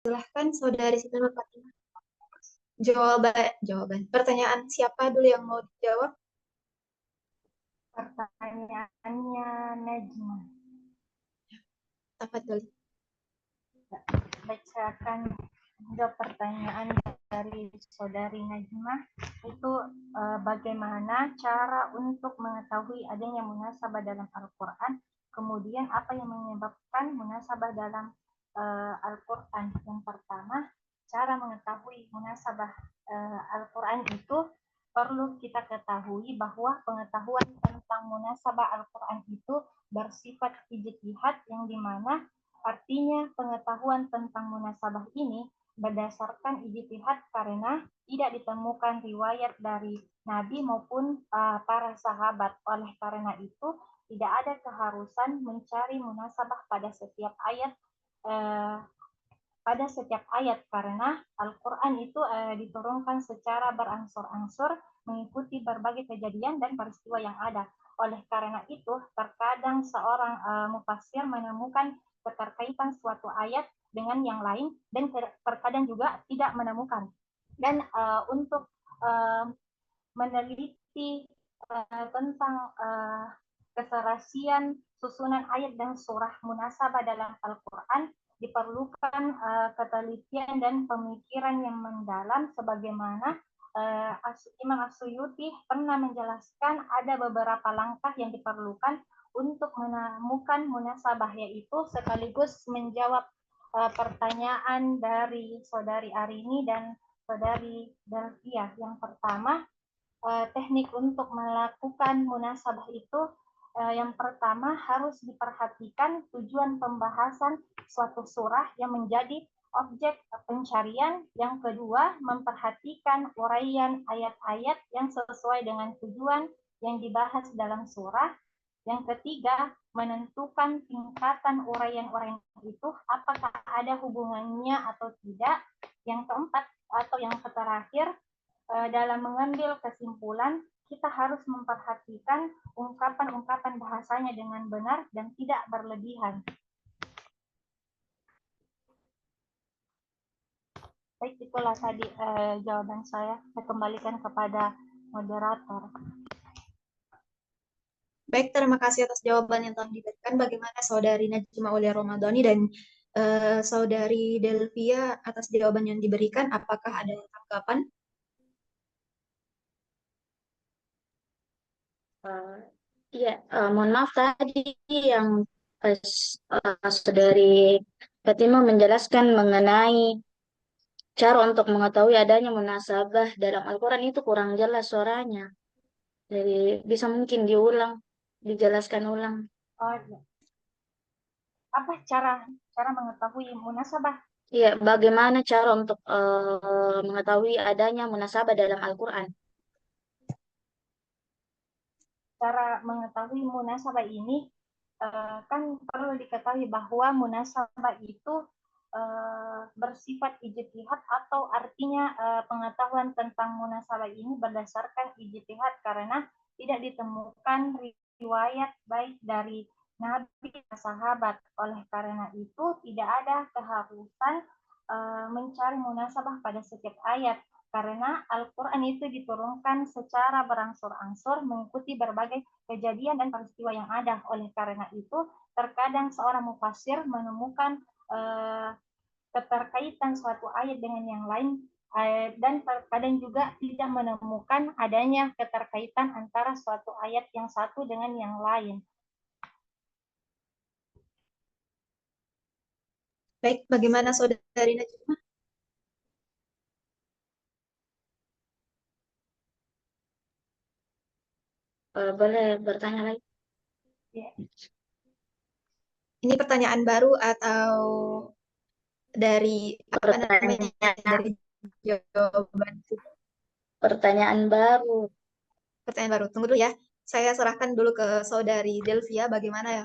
Silahkan Saudari Siti Nur Fatimah. Jawaban. Pertanyaan siapa dulu yang mau dijawab? Pertanyaannya Najma. Tafadhol. Bacakan jawab pertanyaan dari Saudari Najma. Itu bagaimana cara untuk mengetahui adanya munasabah dalam Al-Quran, kemudian apa yang menyebabkan munasabah dalam Al-Quran. Yang pertama, cara mengetahui munasabah Al-Quran itu perlu kita ketahui bahwa pengetahuan tentang munasabah Al-Quran itu bersifat ijtihad, yang dimana artinya pengetahuan tentang munasabah ini berdasarkan ijtihad karena tidak ditemukan riwayat dari Nabi maupun para sahabat. Oleh karena itu, tidak ada keharusan mencari munasabah uh, pada setiap ayat karena Al-Quran itu diturunkan secara berangsur-angsur mengikuti berbagai kejadian dan peristiwa yang ada. Oleh karena itu, terkadang seorang mufassir menemukan keterkaitan suatu ayat dengan yang lain dan terkadang juga tidak menemukan. Dan untuk meneliti tentang keserasian susunan ayat dan surah munasabah dalam Al-Quran, diperlukan ketelitian dan pemikiran yang mendalam, sebagaimana Imam As-Suyuti pernah menjelaskan ada beberapa langkah yang diperlukan untuk menemukan munasabah, yaitu sekaligus menjawab pertanyaan dari Saudari Arini dan Saudari Delvia. Yang pertama, teknik untuk melakukan munasabah itu, yang pertama harus diperhatikan tujuan pembahasan suatu surah yang menjadi objek pencarian. Yang kedua, memperhatikan uraian ayat-ayat yang sesuai dengan tujuan yang dibahas dalam surah. Yang ketiga, menentukan tingkatan uraian-uraian itu apakah ada hubungannya atau tidak. Yang keempat atau yang terakhir, dalam mengambil kesimpulan, kita harus memperhatikan ungkapan-ungkapan bahasanya dengan benar dan tidak berlebihan. Baik, itulah tadi jawaban saya. Saya kembalikan kepada moderator. Baik, terima kasih atas jawaban yang telah diberikan. Bagaimana Saudari Najma Aulia Ramadhani dan Saudari Delvia atas jawaban yang diberikan? Apakah ada tanggapan? Iya, mohon maaf tadi yang Saudari Fatimah menjelaskan mengenai cara untuk mengetahui adanya munasabah dalam Al-Quran itu kurang jelas suaranya. Jadi bisa mungkin diulang, dijelaskan ulang. Oh, apa cara mengetahui munasabah? Iya, bagaimana cara untuk mengetahui adanya munasabah dalam Al-Quran? Cara mengetahui munasabah ini, kan perlu diketahui bahwa munasabah itu bersifat ijtihad, atau artinya pengetahuan tentang munasabah ini berdasarkan ijtihad karena tidak ditemukan riwayat baik dari Nabi dan sahabat. Oleh karena itu, tidak ada keharusan mencari munasabah pada setiap ayat karena Al-Quran itu diturunkan secara berangsur-angsur mengikuti berbagai kejadian dan peristiwa yang ada. Oleh karena itu, terkadang seorang mufassir menemukan keterkaitan suatu ayat dengan yang lain, dan terkadang juga tidak menemukan adanya keterkaitan antara suatu ayat yang satu dengan yang lain. Baik, bagaimana Saudari Najma? Boleh bertanya lagi? Ya. Ini pertanyaan baru atau dari apa namanya, Pertanyaan, dari jawaban? pertanyaan baru. Pertanyaan baru. Tunggu dulu ya. Saya serahkan dulu ke Saudari Delvia. Bagaimana ya?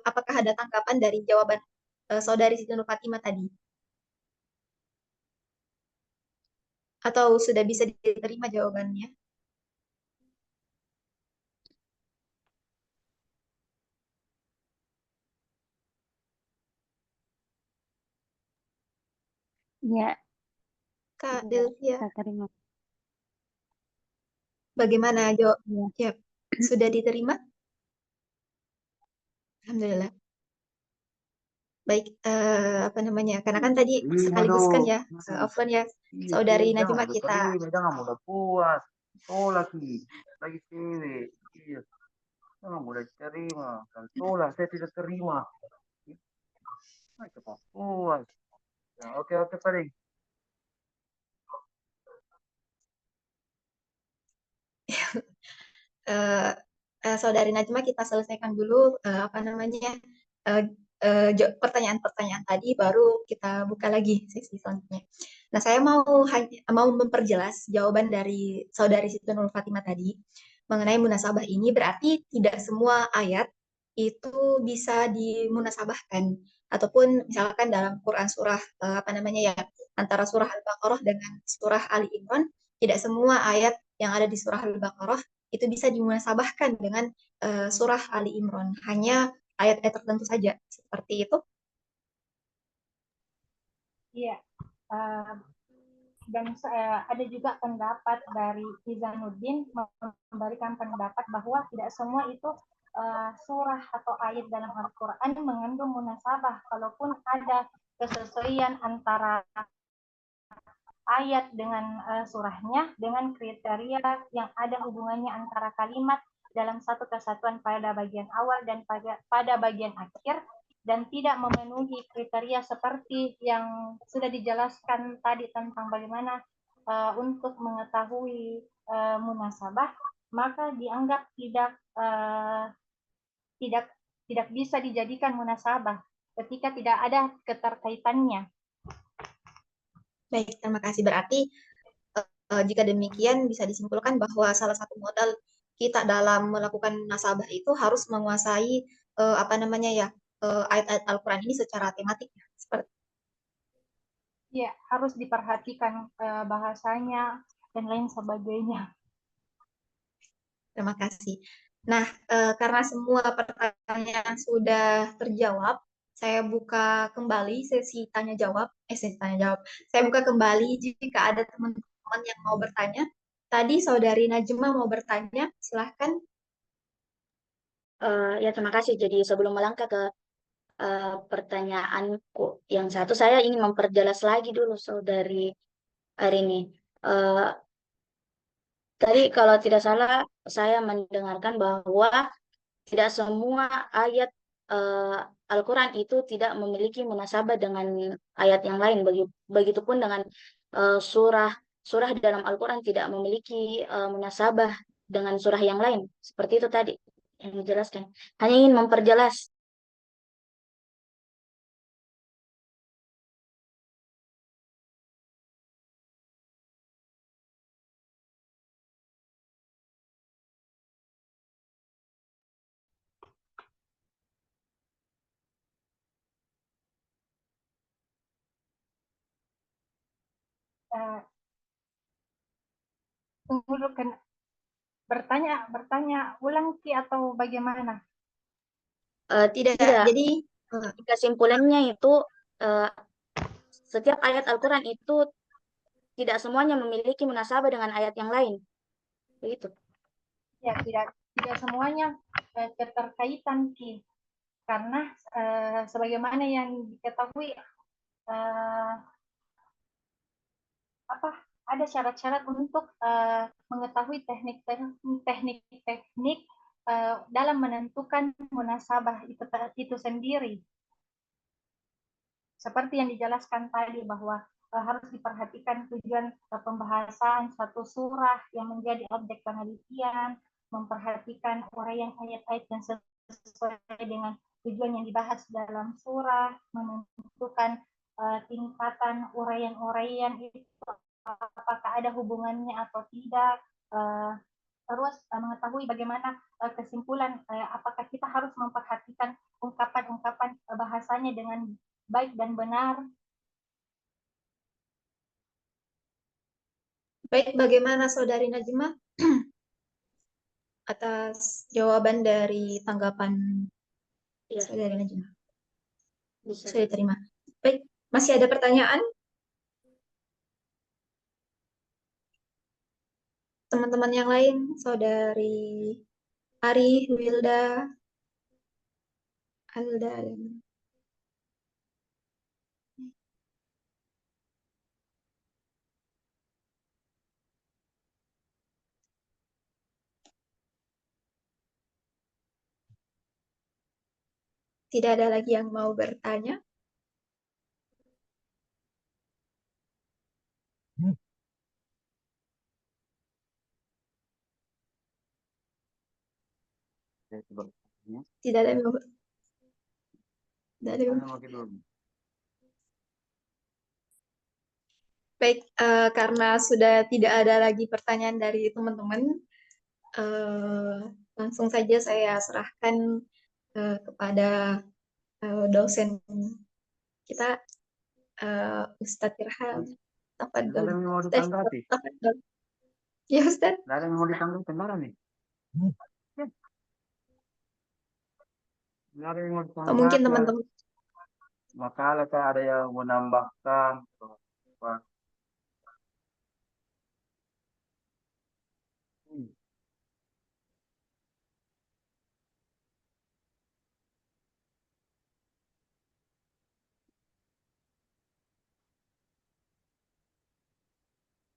Apakah ada tanggapan dari jawaban Saudari Siti Nur Fatimah tadi? Atau sudah bisa diterima jawabannya? Ya, Kak iya, Delvia, Kak Karima. bagaimana Jo? Ya. Ya, sudah diterima? Alhamdulillah. Baik, apa namanya? Karena kan tadi Terima sekaligus kan dong. ya, Afwan ya, Iya, saudari jangan Najma udah kita. terima, jangan udah puas. Tolak lagi cewek. Iya, jangan udah terima. Kalau tolak saya tidak terima. Nah, cepat puas. Ya, oke oke paling. eh, Saudari Najma kita selesaikan dulu apa namanya eh, pertanyaan-pertanyaan tadi baru kita buka lagi sesi selanjutnya. Nah, saya mau memperjelas jawaban dari Saudari Siti Nur Fatimah tadi mengenai munasabah ini berarti tidak semua ayat itu bisa dimunasabahkan ataupun misalkan dalam Quran surah apa namanya ya antara surah Al-Baqarah dengan surah Ali Imran tidak semua ayat yang ada di surah Al-Baqarah itu bisa dimunasabahkan dengan surah Ali Imran. Hanya ayat-ayat tertentu saja. Seperti itu. Iya. Uh, dan ada juga pendapat dari Izanuddin memberikan pendapat bahwa tidak semua itu surah atau ayat dalam Al-Quran mengandung munasabah. Kalaupun ada kesesuaian antara ayat dengan surahnya dengan kriteria yang ada hubungannya antara kalimat dalam satu kesatuan pada bagian awal dan pada bagian akhir dan tidak memenuhi kriteria seperti yang sudah dijelaskan tadi tentang bagaimana untuk mengetahui munasabah, maka dianggap tidak tidak bisa dijadikan munasabah ketika tidak ada keterkaitannya. Baik, terima kasih. Berarti jika demikian bisa disimpulkan bahwa salah satu modal kita dalam melakukan nasabah itu harus menguasai apa namanya ya ayat-ayat Al-Quran ini secara tematik. Seperti Ya, harus diperhatikan bahasanya dan lain sebagainya. Terima kasih. Nah, karena semua pertanyaan sudah terjawab, saya buka kembali sesi tanya jawab. Sesi tanya jawab. Saya buka kembali jika ada teman-teman yang mau bertanya. Tadi saudari Najma mau bertanya, silahkan. Ya, terima kasih. Jadi sebelum melangkah ke pertanyaanku yang satu, saya ingin memperjelas lagi dulu, Saudari Arini. Eh, Tadi kalau tidak salah, saya mendengarkan bahwa tidak semua ayat eh, Al-Quran itu tidak memiliki munasabah dengan ayat yang lain. Begitupun dengan surah surah dalam Al-Quran tidak memiliki munasabah dengan surah yang lain. Seperti itu tadi yang dijelaskan. Hanya ingin memperjelas. Tunggu dulu kan bertanya ulang Ki atau bagaimana? Tidak, Tidak, jadi kesimpulannya itu eh, setiap ayat Al-Quran itu tidak semuanya memiliki munasabah dengan ayat yang lain. Begitu. Ya, tidak semuanya keterkaitan Ki. Karena sebagaimana yang diketahui eh, apa ada syarat-syarat untuk mengetahui teknik-teknik dalam menentukan munasabah itu sendiri. Seperti yang dijelaskan tadi bahwa harus diperhatikan tujuan pembahasan satu surah yang menjadi objek penelitian, memperhatikan uraian ayat-ayat yang sesuai dengan tujuan yang dibahas dalam surah, menentukan tingkatan uraian-uraian itu apakah ada hubungannya atau tidak, terus mengetahui bagaimana kesimpulan apakah kita harus memperhatikan ungkapan-ungkapan bahasanya dengan baik dan benar. baik, bagaimana saudari Najma atas jawaban dari tanggapan Ya, saudari Najma? bisa. Sudah diterima. Baik, masih ada pertanyaan? teman-teman yang lain, Saudari Ari, Wilda, Alda, dan tidak ada lagi yang mau bertanya. Saya coba tanya. Tidak ada yang mau. Tidak ada yang Mana makin dulu? Baik, karena sudah tidak ada lagi pertanyaan dari teman-teman, langsung saja saya serahkan kepada dosen kita, Ustadz Irham. Tidak ada Tafadhol. yang mau Ustadz, ditanggapi. tafadhol. Ya, Ustadz. Tidak ada yang mau ditanggapi benaran nih. Ya. Tidak ada yang mau Atau mungkin ditanggapi. teman-teman. Makalah kah ada yang menambahkan? Apa? Hmm.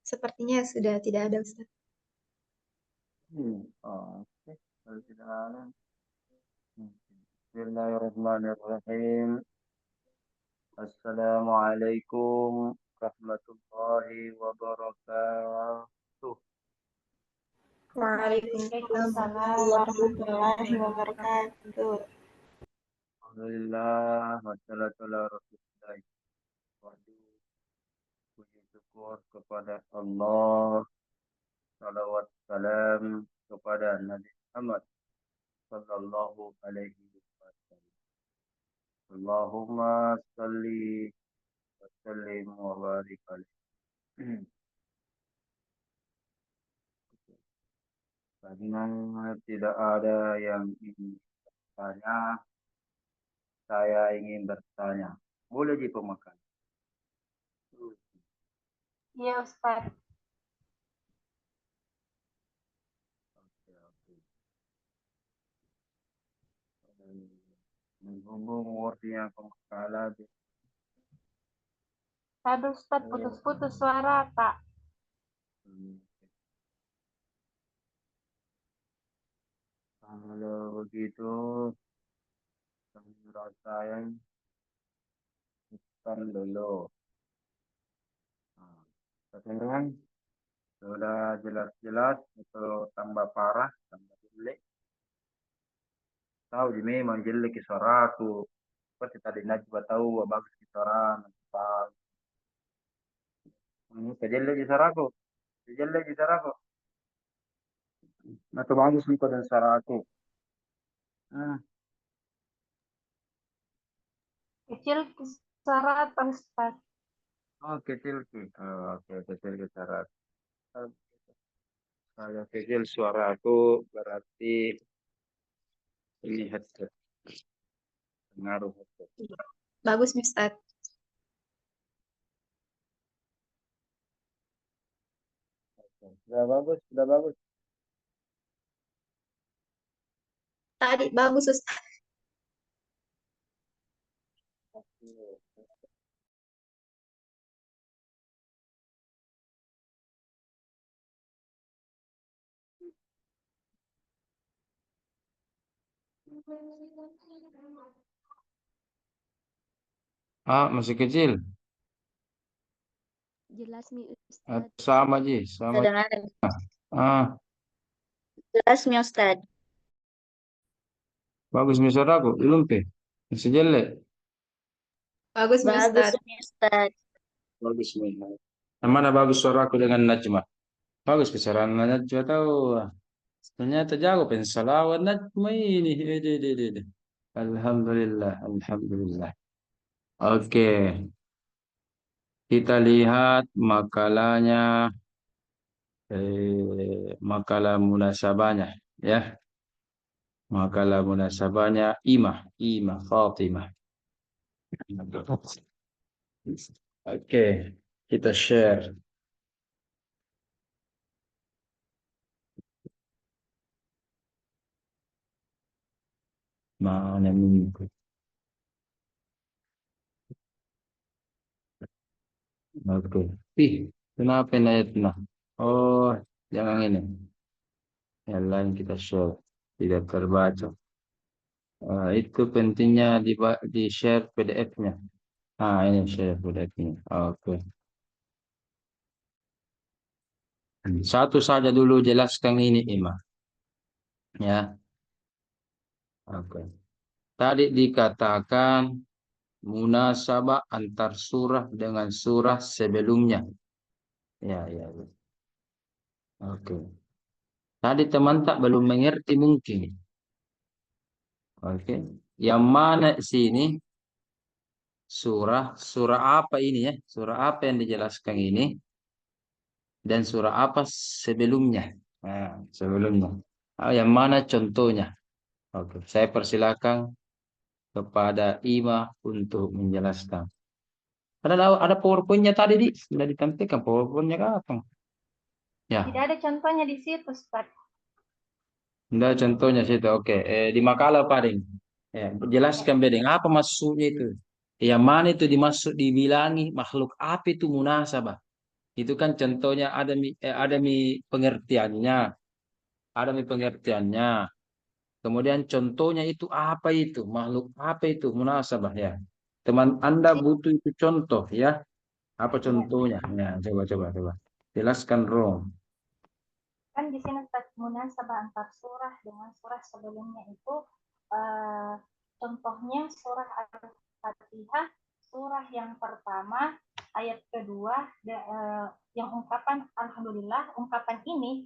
Sepertinya sudah tidak ada, Ustadz. Oh, oke. Kalau tidak ada. Bismillahirrahmanirrahim. Assalamualaikum warahmatullahi wabarakatuh. Waalaikumsalam Waalaikumsalam warahmatullahi warahmatullahi wabarakatuh. Alhamdulillah, wassalatu ala rasulillah. Puji syukur kepada Allah, salawat salam kepada Nabi Muhammad sallallahu alaihi wasallam. Allahumma salli wa sallim wa barik alaihi. Karena tidak ada yang ingin bertanya, saya ingin bertanya. Boleh di pemakan? Ya Ustaz. Oke, oke. Menghubung word yang pemakalan. Aduh Ustaz, putus-putus suara Kak. Kalau begitu, menurut saya kan dulu. Nah, sekarang sudah jelas-jelas itu tambah parah, tambah jelek. Tahu di memang jelek suara aku. Seperti tadi Najwa tahu bagus suara Najwa. Ini kejelek suara aku, kejelek suara aku. Nah, itu bagus nih dan suara aku. Ah, Kecil suara atau Ustaz? oh kecil sih. Oh, oke kecil suara. Kalau kecil suara aku berarti ini headset. Pengaruh headset. Bagus, Ustadz. Sudah bagus, sudah bagus. Tadi bagus, Ustadz. Ah, masih kecil. Jelas mi Ustadz. Sama Ji, sama. Kedengaran. Ah, Jelas mi Ustadz. bagus misalnya aku, belum pe. Masih jelek. Bagus, Bagus Ustadz. mi Ustadz. Bagus nih. Yang mana bagus suara aku dengan Najma? Bagus suara Najma tahu. Ternyata jago pensalawan Najma ini. Ide. Alhamdulillah, alhamdulillah. Oke, kita lihat makalahnya, makalah munasabahnya, ya. Makalah munasabahnya Imah Fatimah. Oke, kita share. Mana minggu. Oke. Ih, kenapa ini ayatnya? Oh, jangan ini. Yang lain kita share. Tidak terbaca. Itu pentingnya di share PDF-nya. Ini share PDF-nya. Oke. Satu saja dulu jelaskan ini, Ima. Ya. Oke. Tadi dikatakan munasabah antar surah dengan surah sebelumnya. Ya, ya, ya. Oke. Tadi teman tak belum mengerti mungkin. Oke. Yang mana sini surah apa ini ya? Surah apa yang dijelaskan ini dan surah apa sebelumnya? Nah, sebelumnya. Yang mana contohnya? Oke, saya persilakan kepada Ima untuk menjelaskan. Ada PowerPoint-nya tadi, sudah ditampilkan PowerPoint-nya kapan? Ya, Tidak ada contohnya di situ, Ustaz. enggak contohnya situ. Oke, di makalah paling. Ya, jelaskan bedeng apa maksudnya itu. Yang mana itu dibilangi makhluk apa itu munasabah. Itu kan contohnya ada mi pengertiannya, ada mi pengertiannya. Kemudian contohnya itu apa itu makhluk apa itu munasabah ya. Teman Anda butuh itu contoh ya. Apa Ya, contohnya? Ya, coba. Jelaskan Rom. kan di sini Ustaz, munasabah antar surah dengan surah sebelumnya itu eh, contohnya surah Al-Fatihah, surah yang pertama, ayat kedua, yang ungkapan Alhamdulillah, ungkapan ini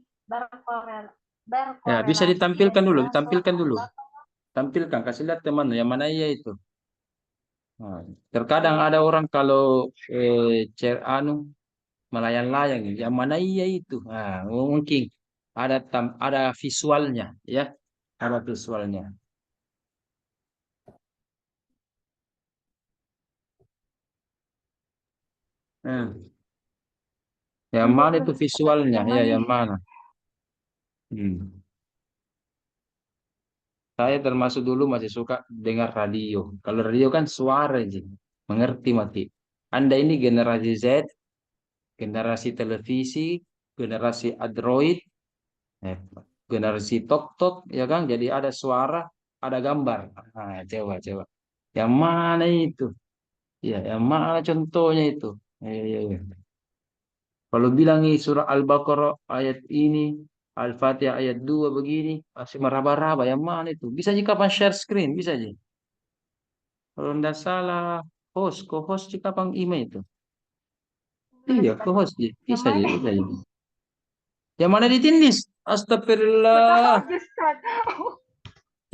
Ya, bisa berkorelasi ditampilkan dulu, dengan surah ditampilkan dulu. Al-Baqarah. Tampilkan, kasih lihat teman yang mana iya itu. Nah, terkadang Iya, ada orang kalau melayang-layang, yang mana iya itu. Nah, mungkin ada visualnya, ya, ada visualnya. Hmm. Yang tunggu mana itu Ustaz, visualnya? yang Ya, mana yang ini? mana? Saya termasuk dulu masih suka dengar radio. Kalau radio kan suara aja, mengerti mati. Anda ini generasi Z, generasi televisi, generasi Android, eh, generasi tok-tok, ya kan? Jadi ada suara, ada gambar. Coba. Yang mana itu? Ya, yang mana contohnya itu? Ya. Kalau bilang ini surah Al-Baqarah ayat ini, Al-Fatihah ayat 2 begini, masih meraba-raba. Yang mana itu? Bisa jika kapan share screen, bisa aja. Kalau tidak salah, co-host jika kapan email itu. Iya, Ustaz, co-host. yang Bisa aja, mana bisa aja. ini? Yang mana ditindis? Aku tahu Astagfirullah. Ustaz.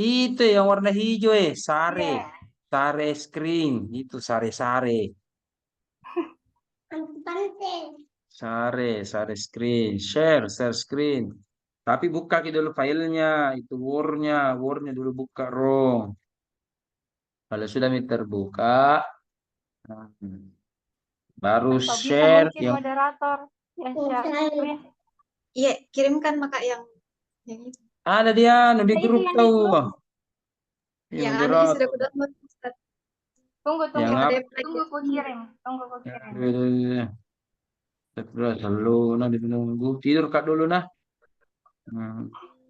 Itu yang warna hijau sare. Iya. Sare screen. Itu sare-sare. Sare screen. Share screen. Tapi buka dulu filenya. Itu Word-nya dulu buka Rom. Kalau sudah terbuka, hmm, baru Atau bisa share mungkin yang moderator yang share screen. Iya, kirimkan maka yang itu. ada dia di Itu grup yang di tahu. grup. Yang Yang ada ini sudah moderator. aku download, Ustaz. Tunggu, Yang tunggu. apa? Tunggu ku kirim. Tunggu ku kirim. Ya, selalu nah menunggu tidur kak dulu nah.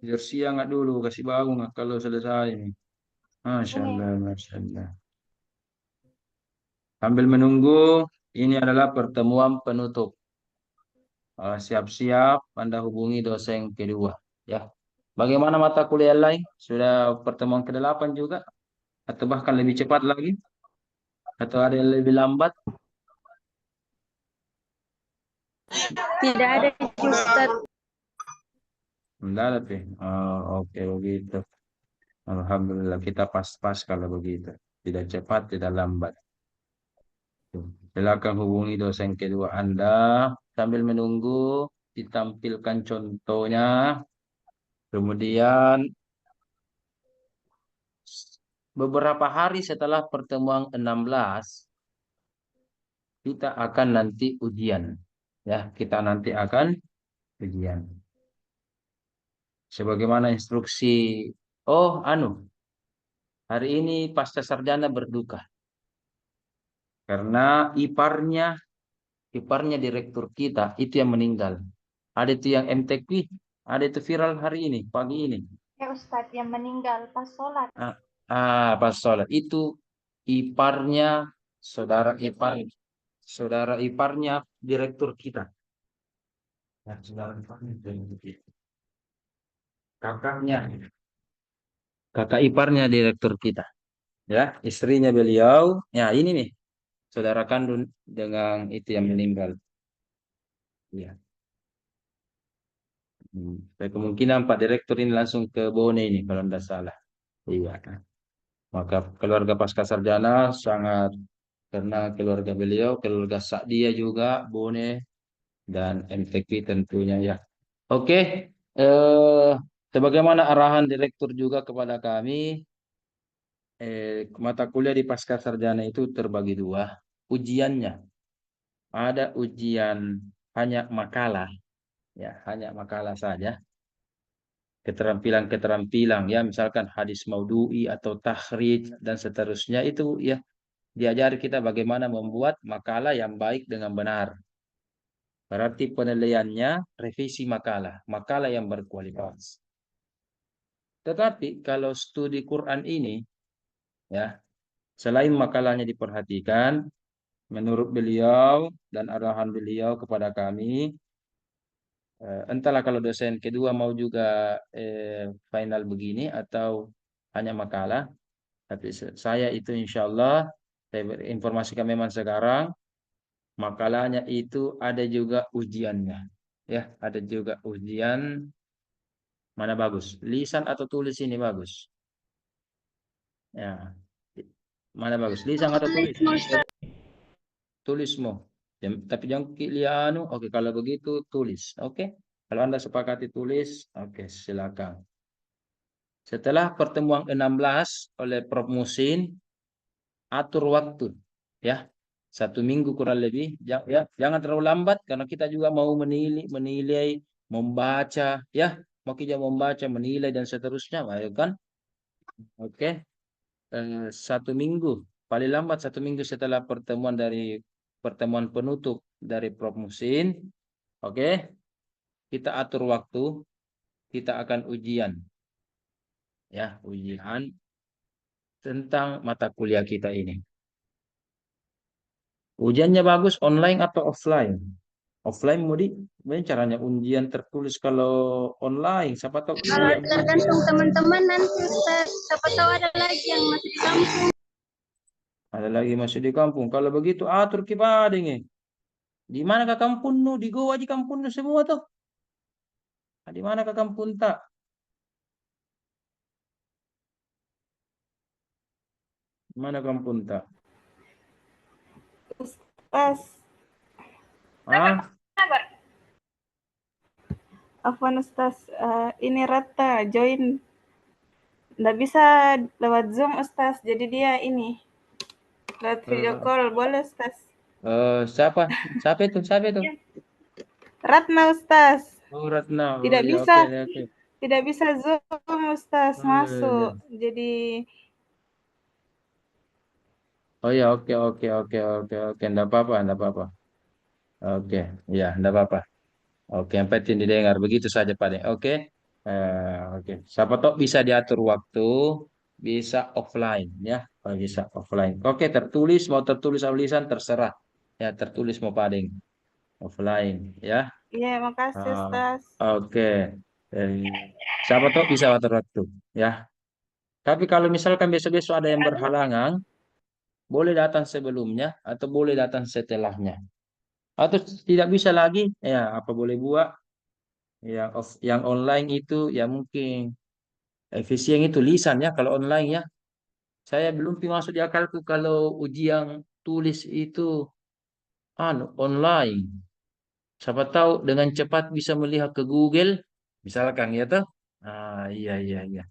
Tidur siang nggak dulu kasih bangun nggak kalau selesai nih. Masya Ini Allah, Masya Allah. Sambil menunggu, ini adalah pertemuan penutup. Siap-siap Anda hubungi dosen kedua. Ya. Bagaimana mata kuliah lain? Sudah pertemuan ke-8 juga? Atau bahkan lebih cepat lagi? Atau ada yang lebih lambat? Tidak ada Ustaz. Enggak ada, Pi. Oh, oke begitu. Alhamdulillah kita pas-pas kalau begitu. Tidak cepat, tidak lambat. Silakan hubungi dosen kedua Anda. Sambil menunggu, ditampilkan contohnya. Kemudian beberapa hari setelah pertemuan 16, kita akan nanti ujian. Ya, kita nanti akan ujian. Sebagaimana instruksi. Oh, Hari ini pasca sarjana berduka karena iparnya direktur kita itu yang meninggal. Ada itu yang MTQ, ada itu viral hari ini, pagi ini. Ya Ustadz, yang meninggal pas sholat. Pas sholat itu iparnya, saudara ipar, saudara iparnya direktur kita. Ya, saudara iparnya direktur kita. Kakaknya, kakak iparnya direktur kita. Ya, istrinya beliau. Ya, ini nih, saudara kandung dengan itu yang meninggal. Ya. Kemungkinan Pak Direktur ini langsung ke Bone ini kalau tidak salah. Iya. Maka keluarga pasca sarjana sangat karena keluarga beliau, keluarga Sakdia juga, Bone dan MTQ tentunya ya. Oke, sebagaimana arahan Direktur juga kepada kami, mata kuliah di pasca sarjana itu terbagi dua. Ujiannya ada ujian hanya makalah, ya hanya makalah saja. Keterampilan-keterampilan ya misalkan hadis maudhu'i atau takhrij dan seterusnya itu ya diajari kita bagaimana membuat makalah yang baik dengan benar. Berarti penilaiannya revisi makalah yang berkualitas. Tetapi kalau studi Quran ini ya selain makalahnya diperhatikan menurut beliau dan arahan beliau kepada kami entahlah kalau dosen kedua mau juga final begini atau hanya makalah. Tapi saya itu insya Allah, saya informasikan memang sekarang, makalahnya itu ada juga ujiannya. Ya, ada juga ujian mana bagus. Lisan atau tulis ini bagus. Ya, mana bagus. Lisan atau tulis? Tulismu. Tapi jangan lianu. Oke, kalau begitu tulis. Oke. Kalau Anda sepakati tulis, oke, silakan. Setelah pertemuan 16 oleh Prof. Musin, atur waktu. Ya, 1 minggu kurang lebih. Ya, jangan terlalu lambat karena kita juga mau menilai, membaca. Ya, mau kita membaca, menilai dan seterusnya. Ayo kan? Oke. 1 minggu. Paling lambat 1 minggu setelah pertemuan penutup dari Prof. Musin. Oke. Kita atur waktu. Kita akan ujian. Ya, ujian tentang mata kuliah kita ini. Ujiannya bagus online atau offline? Offline mau bagaimana caranya ujian tertulis kalau online? Siapa tahu Kalau tergantung teman-teman nanti Ustaz, siapa tahu ada lagi yang masih di kampung. ada lagi masih di kampung. Kalau begitu atur kipada ini. Di mana ke kampung nu? Di Goa di kampung nu semua tuh. Di mana ke kampung tak? Di mana kampung tak? Ustaz, Ah, Afwan Ustaz, ini Rata join. Nggak bisa lewat Zoom Ustaz, jadi dia ini lewat video call, boleh Ustaz? siapa? Siapa itu? Siapa itu? Ratna Ustaz, Oh, Ratna. Oh, tidak iya, bisa, oke, oke. tidak bisa Zoom Ustaz Oh, iya, iya. masuk. Jadi Oh ya, oke, oke, oke, oke, oke, enggak apa-apa, enggak apa-apa. Oke, ya, enggak apa-apa. Oke, yang penting didengar begitu saja, Pak. Oke. Oke. Siapa tahu bisa diatur waktu, bisa offline ya. Kalau bisa offline. Oke, tertulis atau tulisan terserah. Ya, tertulis mau padeng offline ya. ya makasih Ah, Ustaz. oke. Eh, siapa tahu bisa atur waktu ya. Tapi kalau misalkan besok-besok ada yang berhalangan, boleh datang sebelumnya atau boleh datang setelahnya. Atau tidak bisa lagi, ya apa boleh buat yang online itu ya mungkin efisien itu lisan ya kalau online ya. Saya belum masuk di akalku kalau ujian tulis itu online. Siapa tahu dengan cepat bisa melihat ke Google, misalkan ya toh. Iya iya iya.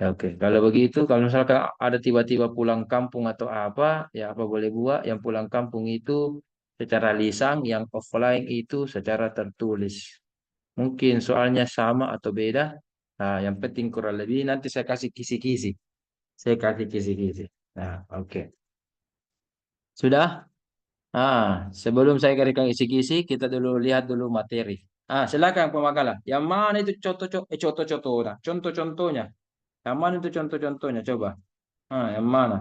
Ya, oke, kalau begitu, kalau misalkan ada tiba-tiba pulang kampung atau apa, ya apa boleh buat. Yang pulang kampung itu secara lisan, yang offline itu secara tertulis. Mungkin soalnya sama atau beda. Nah, yang penting kurang lebih nanti saya kasih kisi-kisi. Saya kasih kisi-kisi. Nah, oke. Sudah? Sebelum saya berikan kisi-kisi, kita dulu lihat dulu materi. Silakan pemakalah. Yang mana itu contoh-contohnya? Contoh-contohnya. Yang mana itu contoh-contohnya? Coba. Yang mana?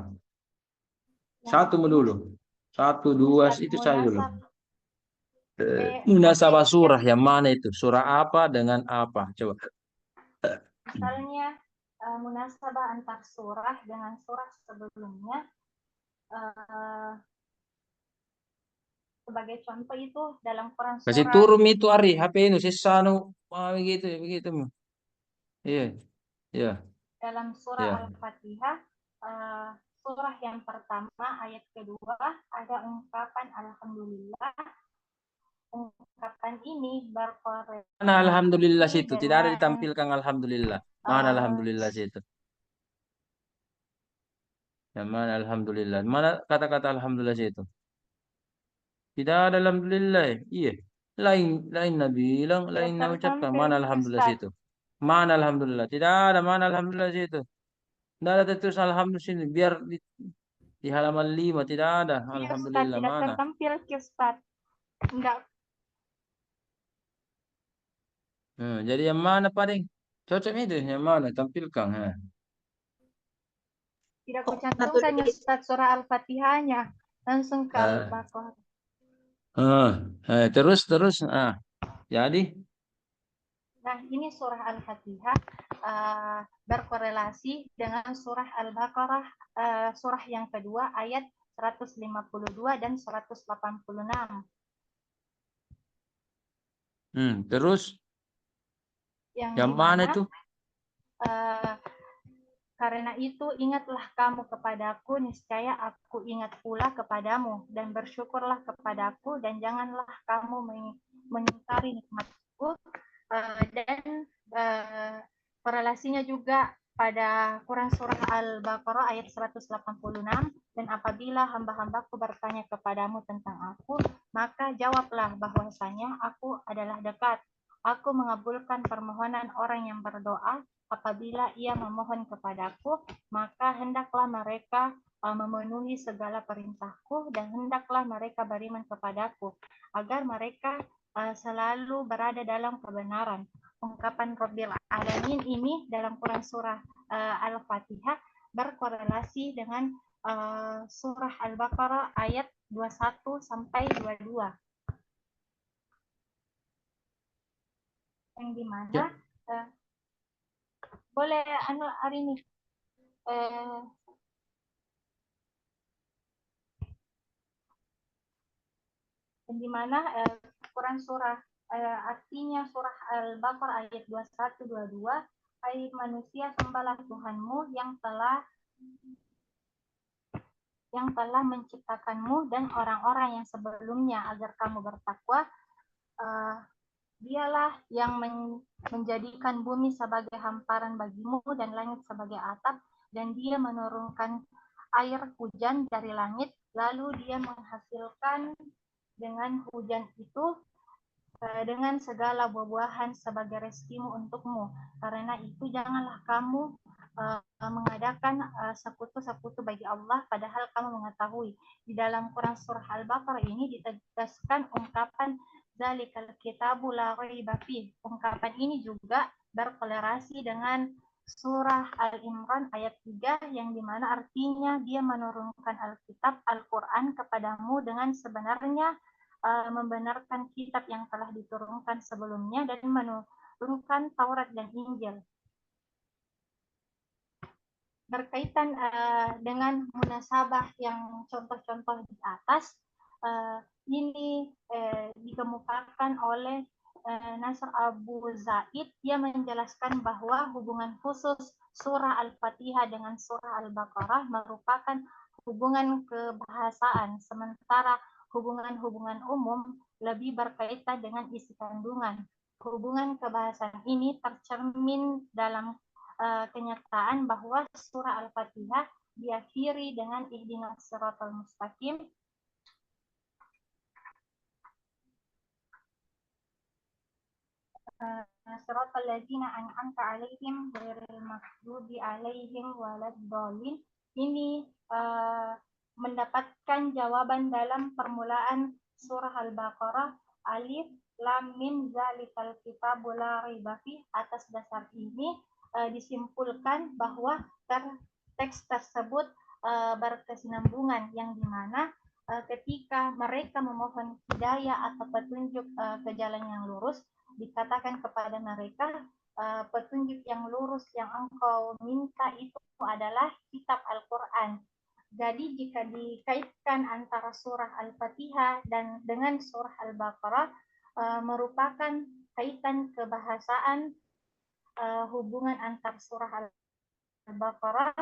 Yang Satu ini dulu. Satu, dua, Ustadz itu saya dulu. munasab Munasabah surah. yang Yang mana itu? Surah apa dengan apa? Coba. misalnya munasabah antar surah dengan surah sebelumnya. Sebagai contoh itu dalam Quran Kasih surah turun itu Ari. HP ini. Sisanu. Begitu. Begitu. Iya. Iya. dalam surah Iya. Al-Fatihah, surah yang pertama ayat kedua ada ungkapan Alhamdulillah. Ungkapan ini berkorelasi Mana alhamdulillah situ? Tidak ada dengan ditampilkan alhamdulillah. Mana alhamdulillah situ? Yang mana alhamdulillah? Mana kata-kata alhamdulillah situ? Tidak ada alhamdulillah. Iya. Lain lain Nabi bilang, tidak lain Nabi ucapkan. tertampil Mana alhamdulillah Ustaz. situ? Mana alhamdulillah? Tidak ada mana alhamdulillah situ. Tidak ada terus alhamdulillah sini. Biar di halaman 5 tidak ada Iya Ustaz, alhamdulillah. tidak Mana? tertampil Ustaz. Enggak, Jadi yang mana paling cocok itu? Yang mana tampilkan? tidak Oh, kucantumkan Ustaz surah Al-Fatihahnya. Langsung ke Eh, Al-Baqarah. terus. Jadi Nah, ini surah Al-Fatihah berkorelasi dengan surah Al-Baqarah, surah yang kedua ayat 152 dan 186. terus Yang yang mana dimana itu? karena itu ingatlah kamu kepadaku, niscaya aku ingat pula kepadamu, dan bersyukurlah kepadaku, dan janganlah kamu mengingkari nikmatku. Dan korelasinya juga pada Quran surah Al-Baqarah ayat 186, dan apabila hamba-hambaku bertanya kepadamu tentang aku, maka jawablah bahwasanya aku adalah dekat. Aku mengabulkan permohonan orang yang berdoa. Apabila ia memohon kepadaku, maka hendaklah mereka memenuhi segala perintahku, dan hendaklah mereka beriman kepadaku, agar mereka selalu berada dalam kebenaran. Ungkapan Rabbil Alamin ini dalam Quran surah Al-Fatihah berkorelasi dengan surah Al-Baqarah ayat 21 sampai 22. Yang dimana boleh hari ini di mana Quran surah artinya surah Al-Baqarah ayat 21-22, hai manusia sembahlah Tuhanmu yang telah menciptakanmu dan orang-orang yang sebelumnya agar kamu bertakwa. Dialah yang menjadikan bumi sebagai hamparan bagimu dan langit sebagai atap, dan dia menurunkan air hujan dari langit, lalu dia menghasilkan dengan hujan itu dengan segala buah-buahan sebagai rezekimu untukmu. Karena itu janganlah kamu mengadakan sekutu-sekutu bagi Allah, padahal kamu mengetahui. Di dalam Quran surah Al-Baqarah ini ditegaskan ungkapan Zalikal kitabu la raiba fih. Ungkapan ini juga berkorelasi dengan surah Al-Imran ayat 3 yang dimana artinya dia menurunkan Alkitab Al-Quran kepadamu dengan sebenarnya membenarkan kitab yang telah diturunkan sebelumnya dan menurunkan Taurat dan Injil. Berkaitan dengan munasabah yang contoh-contoh di atas, ini dikemukakan oleh Nasr Abu Zaid. Dia menjelaskan bahwa hubungan khusus surah Al-Fatihah dengan surah Al-Baqarah merupakan hubungan kebahasaan, sementara hubungan-hubungan umum lebih berkaitan dengan isi kandungan. Hubungan kebahasaan ini tercermin dalam kenyataan bahwa surah Al-Fatihah diakhiri dengan ihdinas siratal mustaqim. siratal ladzina an'amta 'alaihim ghairil maghdubi 'alaihim waladdallin. Ini mendapatkan jawaban dalam permulaan surah Al-Baqarah, alif lam mim zalikal kitabu la raiba fih. Atas dasar ini disimpulkan bahwa teks tersebut berkesinambungan, yang dimana ketika mereka memohon hidayah atau petunjuk ke jalan yang lurus, dikatakan kepada mereka, petunjuk yang lurus yang engkau minta itu adalah kitab Al-Quran. Jadi jika dikaitkan antara surah Al-Fatihah dan dengan surah Al-Baqarah, merupakan kaitan kebahasaan, hubungan antar surah Al-Baqarah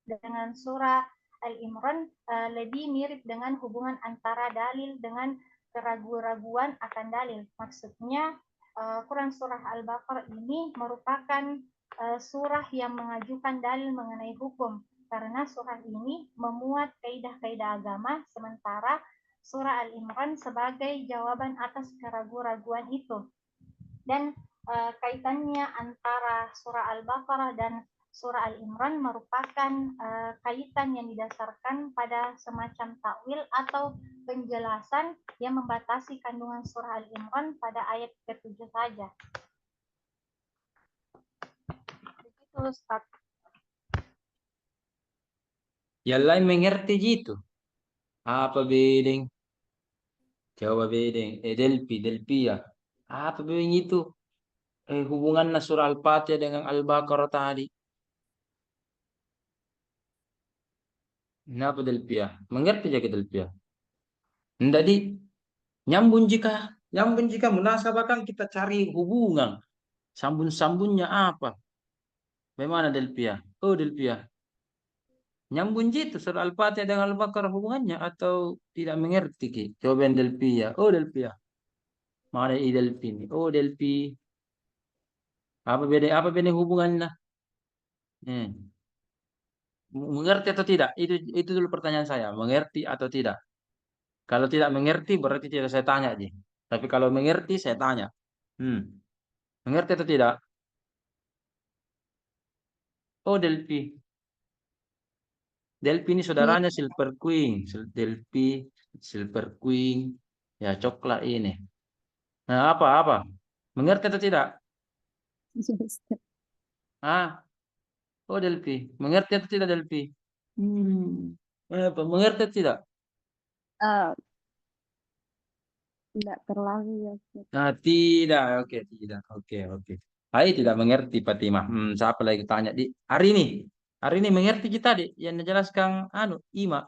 dengan surah Al-Imran lebih mirip dengan hubungan antara dalil dengan keraguan-raguan akan dalil. Maksudnya Quran surah Al-Baqarah ini merupakan surah yang mengajukan dalil mengenai hukum, karena surah ini memuat kaidah-kaidah agama, sementara surah Al-Imran sebagai jawaban atas keraguan-raguan itu. Dan kaitannya antara surah Al-Baqarah dan surah Al-Imran merupakan kaitan yang didasarkan pada semacam takwil atau penjelasan yang membatasi kandungan surah Al-Imran pada ayat ke-7 saja. Begitu, Ustaz. Yang lain mengerti gitu. Apa bedeng? Coba bedeng. Delphi ya. Apa bedeng itu? Hubungan surah Al-Fatihah dengan Al-Baqarah tadi. Kenapa Delphi ya? Mengerti aja Delphi ya? Nggak di nyambung jika munasabah kan kita cari hubungan. Sambun-sambunnya apa? Bagaimana Delphi ya? Oh Delphi ya. Nyambung gitu surah Al-Fatihah dengan Al-Baqarah hubungannya atau tidak mengerti Ki? Coba Delphi ya. Oh Delphi ya. Mana Delphi ini? Oh Delphi. Apa beda hubungannya? Mengerti atau tidak? Itu dulu pertanyaan saya. Mengerti atau tidak? Kalau tidak mengerti berarti tidak saya tanya aja. Tapi kalau mengerti saya tanya. Mengerti atau tidak? Oh Delphi. Delphi ini saudaranya Silver Queen. Delphi, Silver Queen. Ya coklat ini. Nah apa? Mengerti atau tidak? Oh Delphi. Mengerti atau tidak Delphi? Apa? Mengerti atau tidak? Tidak terlalu ya. Nah, tidak. Oke, tidak. Oke. Hai tidak mengerti Fatimah. Siapa lagi tanya di hari ini? Hari ini mengerti kita di yang menjelaskan Ima.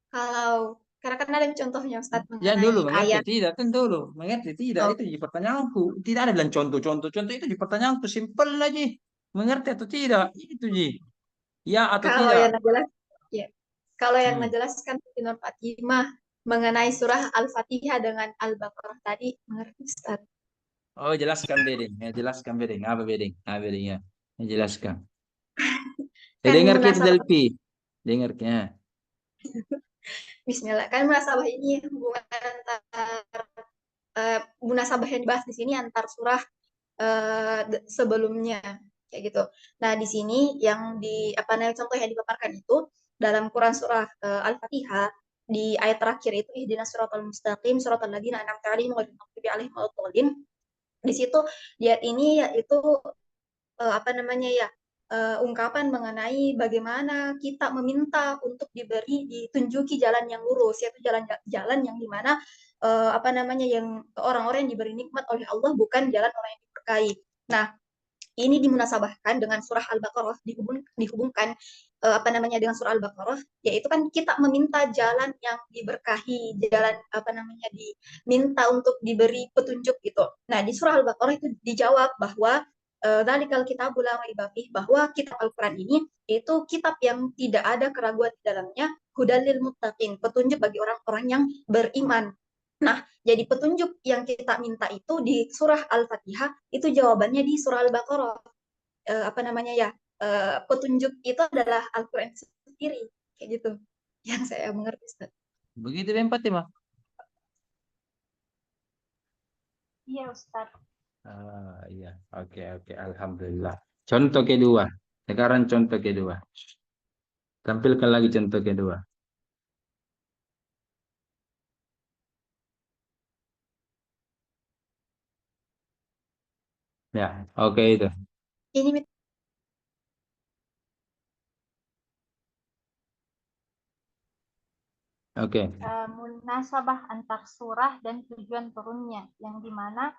Kalau karena kan ada contohnya Ustadz Yang dulu mengenai mengerti ayat. tidak? Kan dulu mengerti tidak? Oh, Itu di pertanyaanku. Tidak ada bilang contoh itu di pertanyaanku simpel aja. Mengerti atau tidak? Itu Ji. Ya atau kalau tidak? yang ngejelas, ya. Kalau yang Hmm. menjelaskan Nur Fatimah mengenai surah Al-Fatihah dengan Al-Baqarah tadi, mengerti Ustadz? Oh, jelaskan bedeng. Ya, jelaskan bedeng. Apa bedeng? Bedeng ya. Ya, jelaskan. Kan Dengar kita munasabah, Delphi. Dengarnya. Bismillah, kan munasabah ini hubungan antar munasabah yang dibahas di sini antar surah sebelumnya kayak gitu. Nah, di sini yang di apa namanya contoh yang dipaparkan itu dalam Quran surah Al-Fatihah di ayat terakhir itu ihdinas siratal mustaqim siratal ladzina an'amta 'alaihim ghairil maghdubi 'alaihim waladdallin. Di situ di ayat ini yaitu apa namanya ya ungkapan mengenai bagaimana kita meminta untuk ditunjuki jalan yang lurus, yaitu jalan yang dimana apa namanya yang orang-orang yang diberi nikmat oleh Allah, bukan jalan orang yang diberkahi. Nah, ini dimunasabahkan dengan surah Al-Baqarah, dihubungkan apa namanya dengan surah Al-Baqarah, yaitu kan kita meminta jalan yang diberkahi, jalan apa namanya diminta untuk diberi petunjuk gitu. Nah, di surah Al-Baqarah itu dijawab bahwa dzalikal kitabul la raiba fih, bahwa kitab Al-Qur'an ini itu kitab yang tidak ada keraguan di dalamnya, hudalil muttaqin, petunjuk bagi orang-orang yang beriman. Nah, jadi petunjuk yang kita minta itu di surah Al-Fatihah itu jawabannya di surah Al-Baqarah. Apa namanya ya? Petunjuk itu adalah Al-Qur'an sendiri, kayak gitu. Yang saya mengerti, Ustaz. Begitu Ben Fatimah. Iya, Ustadz. Iya, oke, oke, alhamdulillah. Contoh kedua. Sekarang contoh kedua. Tampilkan lagi contoh kedua. Ya, oke itu. Ini Mit. Oke. Munasabah antar surah dan tujuan turunnya, yang dimana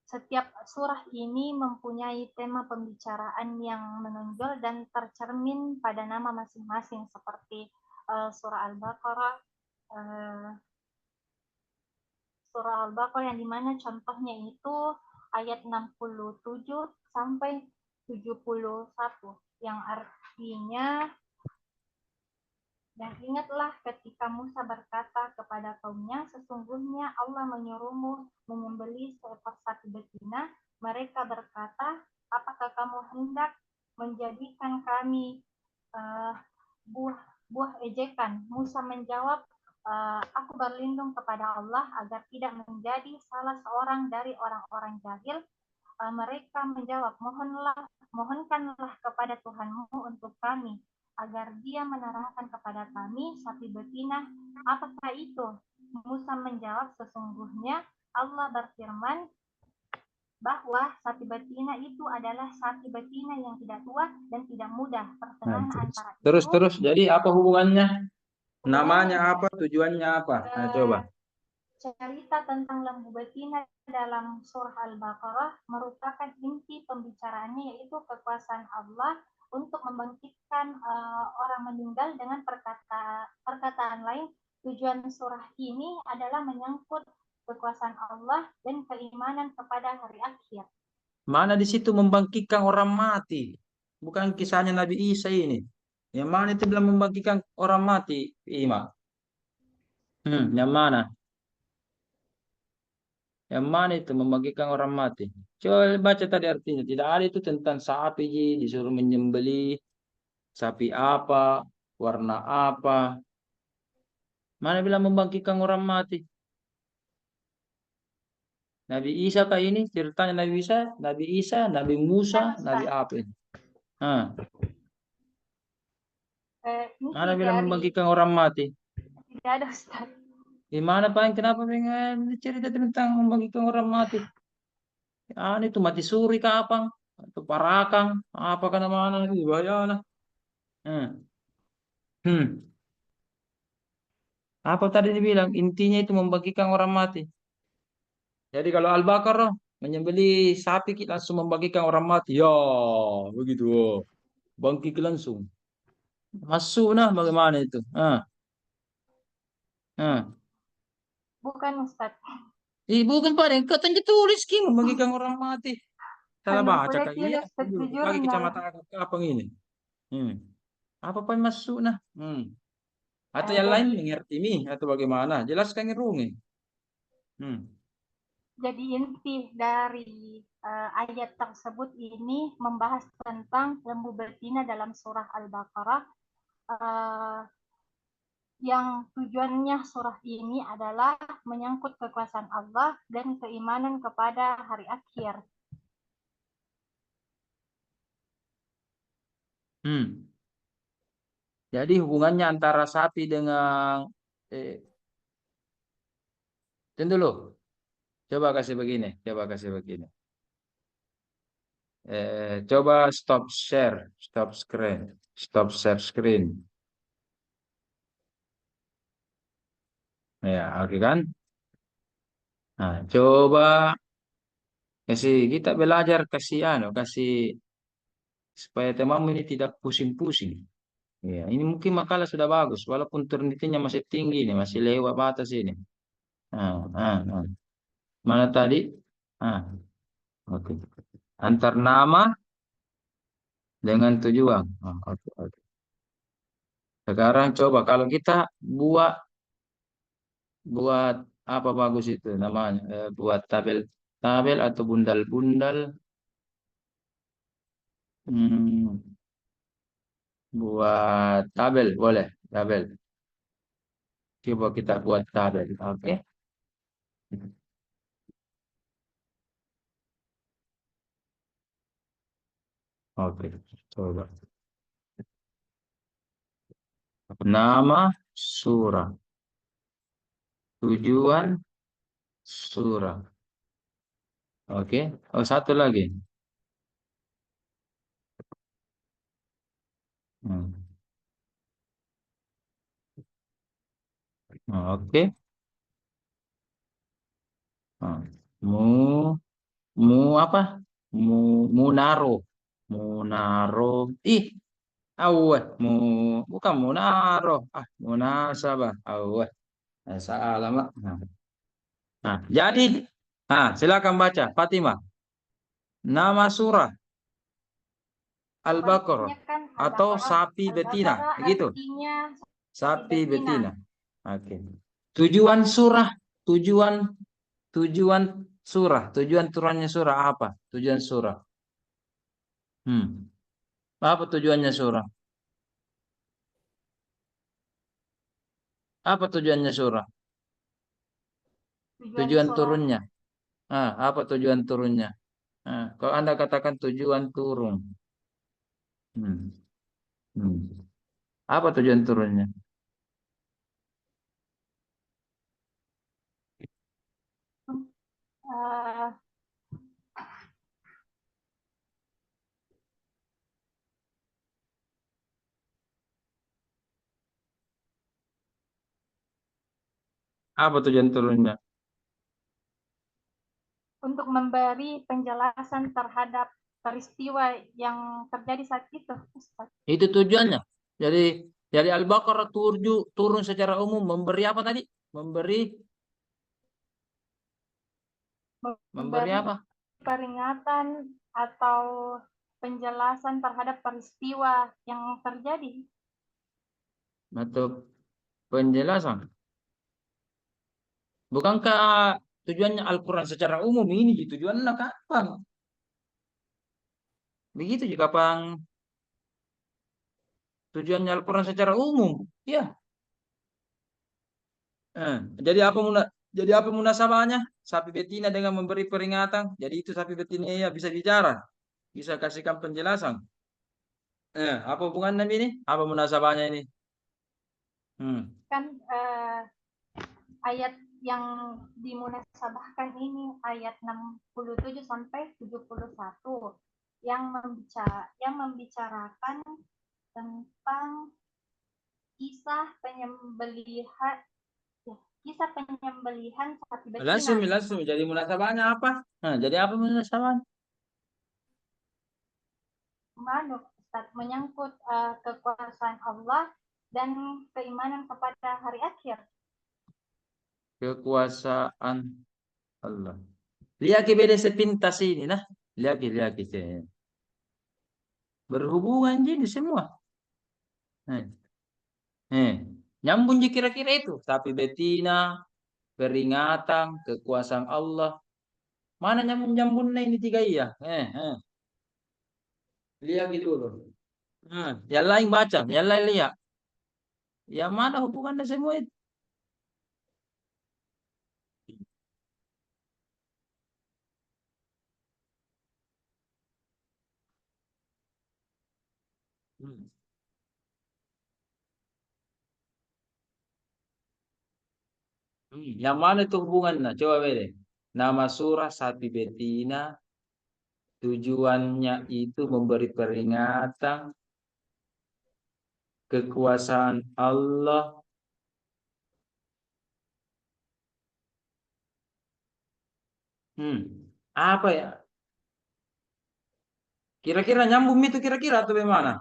setiap surah ini mempunyai tema pembicaraan yang menonjol dan tercermin pada nama masing-masing, seperti surah Al-Baqarah, uh, yang dimana contohnya itu ayat 67 sampai 71, yang artinya, dan ingatlah ketika Musa berkata kepada kaumnya, sesungguhnya Allah menyuruhmu menyembelih seekor sapi betina. Mereka berkata, apakah kamu hendak menjadikan kami buah buah ejekan? Musa menjawab, aku berlindung kepada Allah agar tidak menjadi salah seorang dari orang-orang jahil. Mereka menjawab, mohonkanlah kepada Tuhanmu untuk kami agar dia menerangkan kepada kami sapi betina. Apakah itu? Musa menjawab, sesungguhnya Allah berfirman bahwa sapi betina itu adalah sapi betina yang tidak tua dan tidak muda. Nah, Pertengahan antara terus, itu, terus. Jadi apa hubungannya? hubungannya Namanya apa? Tujuannya apa? Nah, coba. cerita tentang lembu betina dalam surah Al-Baqarah merupakan inti pembicaraannya, yaitu kekuasaan Allah untuk membangkitkan orang meninggal. Dengan perkataan lain, tujuan surah ini adalah menyangkut kekuasaan Allah dan keimanan kepada hari akhir. Mana di situ membangkitkan orang mati? Bukan kisahnya Nabi Isa ini. Yang mana itu bilang membangkitkan orang mati, Ima? Yang mana? Yang mana itu membangkitkan orang mati? Coba baca tadi artinya. Tidak ada itu tentang sapi, Ji, disuruh menyembelih sapi apa, warna apa. Mana bilang membangkitkan orang mati? Nabi Isa kah ini? Ceritanya Nabi Isa, Nabi Isa, Nabi Musa, Dan Nabi Ustaz, apa ini? Hah, inti mana bilang dari, membangkitkan orang mati? tidak ada Ustaz. Di mana Pak? Kenapa pengen cerita tentang membangkitkan orang mati? Itu mati suri kapan? Atau parakang? Apa kan mana? Itu bahaya. Hmm. Hmm. Apa tadi dibilang? Intinya itu membagikan orang mati. Jadi kalau Al-Baqarah menyembeli sapi kita langsung membagikan orang mati. Ya, begitu. Bangkit langsung. Masuk nah bagaimana itu? Ah. Bukan Ustaz. Bukan Pak, yang katanya tulis Ki membagikan orang mati. Salah Hanya baca boleh kak. Iya, tulis pakai sejujurnya. kacamata apa ini? Hmm. Apa pun masuk nah? Atau yang lain Jadi mengerti nih atau bagaimana? Jelaskan Rumi. Jadi inti dari ayat tersebut ini membahas tentang lembu betina dalam surah Al-Baqarah, yang tujuannya surah ini adalah menyangkut kekuasaan Allah dan keimanan kepada hari akhir. Jadi hubungannya antara sapi dengan tunggu dulu. Coba kasih begini. Coba stop share screen. Ya, oke kan? Nah, coba kasih kita belajar kasih supaya temanmu ini tidak pusing-pusing. Ya, ini mungkin makalah sudah bagus, walaupun turnitinya masih tinggi ini, masih lewat batas ini. Nah. Mana tadi? Ah, oke. Antar nama dengan tujuan. Oke. Sekarang coba kalau kita buat buat apa bagus itu namanya? Buat tabel atau bundal-bundal. Hmm, buat tabel boleh, tabel. Coba kita buat tabel, oke? Oke, coba. Nama surah. Tujuan surah. Oke. Oh, satu lagi. Hmm. Oke. Hmm. Mu mu apa? Munaro. Munaro. Ih, aweh. Bukan munaro. Ah, munasabah. Aweh. Salah, Mak. Jadi, silakan baca, Fatimah. Nama surah Al-Baqarah Sebenarnya kan atau Al-Baqarah, sapi betina, Al-Baqarah begitu. artinya sapi Sapi betina. betina. Oke. Tujuan surah, tujuan tujuan tujuan turunnya surah apa? Tujuan surah. Hmm. Apa tujuannya surah? Apa tujuannya surah? Tujuan Tujuan surah turunnya. Apa tujuan turunnya? Kalau Anda katakan tujuan turun. Hmm. Hmm. Apa tujuan turunnya? eh, Apa tujuan turunnya? untuk memberi penjelasan terhadap peristiwa yang terjadi saat itu, Ustaz. Itu tujuannya. Jadi Al-Baqarah turun secara umum memberi apa tadi? Memberi Memberi apa? peringatan atau penjelasan terhadap peristiwa yang terjadi. Atau penjelasan. Bukankah tujuannya Al-Quran secara umum ini tujuannya kapan? Begitu juga Bang. Tujuannya Al-Quran secara umum. Ya. Jadi apa munasabahnya? Sapi betina dengan memberi peringatan. Jadi itu sapi betina ya bisa bicara, bisa kasihkan penjelasan. Apa hubungannya ini? Apa munasabahnya ini? Kan ayat yang dimunasabahkan ini ayat 67 sampai 71 yang membicarakan tentang kisah penyembelihan kisah penyembelihan sapi Langsung, betina. langsung. Jadi munasabahnya apa? Jadi apa munasabahnya? Manuk, Ustaz, menyangkut kekuasaan Allah dan keimanan kepada hari akhir. Kekuasaan Allah. Lihat ke beda sepintas ini, nah. Lihat ke. Berhubungan jadi semua. Eh, Nyambung je kira-kira itu. Sapi betina, peringatan, kekuasaan Allah. Mana nyambung-nyambungnya ini tiga iya? Lihat gitu loh. Yang lain baca, yang lain lihat. Yang mana hubungannya semua itu? Hmm. Yang mana itu hubungannya? Coba beda. Nama surah sapi betina, tujuannya itu memberi peringatan, kekuasaan Allah. Apa ya? Kira-kira nyambung itu kira-kira atau bagaimana?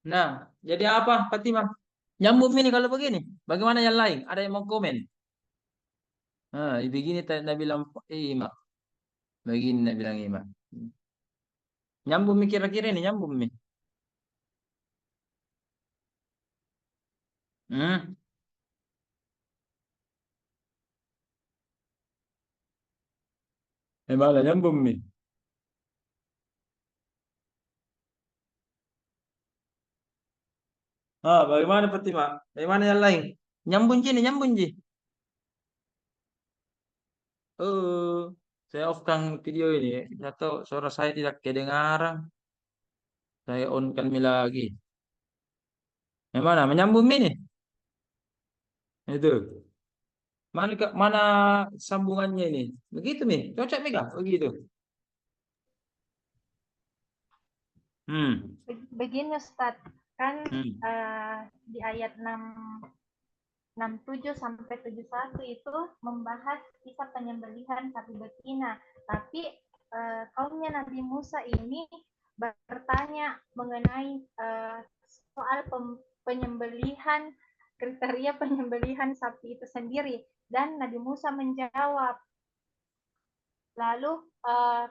Nah, jadi apa, Fatimah? Nyambung ini kalau begini. Bagaimana yang lain? Ada yang mau komen? Nah, begini tadi Nabi bilang ima. Begini Nabi bilang ima. Nyambung mi kira-kira ini nyambung mi. Hmm? Malah nyambung mi. Ah, bagaimana Fatima? Bagaimana yang lain? Nyambung ji, nih, nyambung ji. Oh, saya off-kan video ini. Atau suara saya tidak kedengaran. Saya on-kan mi lagi. Bagaimana? Menyambung mi nih? Itu. Mana sambungannya ini? Begitu mi? Cocok mi kah? Begitu. Hmm. Begini Ustadz, kan Hmm. di ayat 67 sampai 71 itu membahas kisah penyembelihan sapi betina. Tapi kaumnya Nabi Musa ini bertanya mengenai soal penyembelihan, kriteria penyembelihan sapi itu sendiri. Dan Nabi Musa menjawab. Lalu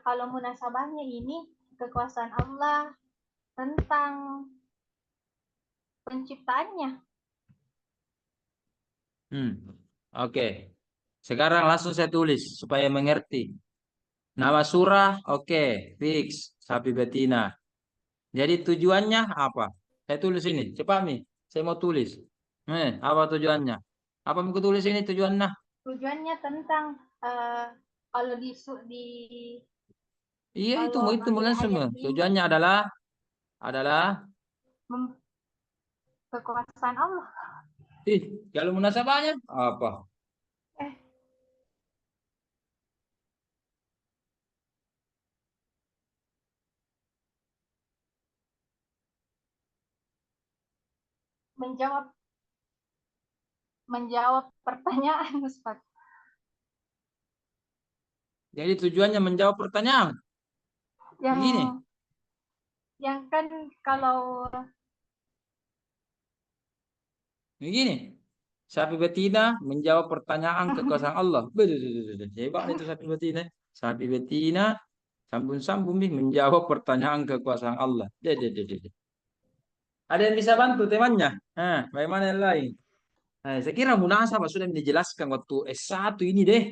kalau munasabahnya ini kekuasaan Allah tentang penciptaannya. Oke. Sekarang langsung saya tulis supaya mengerti. Nama surah, oke, fix, sapi betina. Jadi tujuannya apa? Saya tulis ini, cepat nih. Saya mau tulis. Apa tujuannya? Apa mau tulis ini tujuannya? Tujuannya tentang kalau di Iya itu mau kalau di langsung. ayat ini Tujuannya adalah kekuasaan Allah. Kalau munasabahnya apa? Menjawab pertanyaan Ustaz. Jadi tujuannya menjawab pertanyaan. Begini. Yang kan kalau Begini. Sapi betina menjawab pertanyaan kekuasaan Allah. Hebat itu sapi betina. Sapi betina sambung-sambung menjawab pertanyaan kekuasaan Allah. Ada yang bisa bantu temannya? Bagaimana yang lain? Saya kira munasabah sudah dijelaskan waktu S1 ini deh.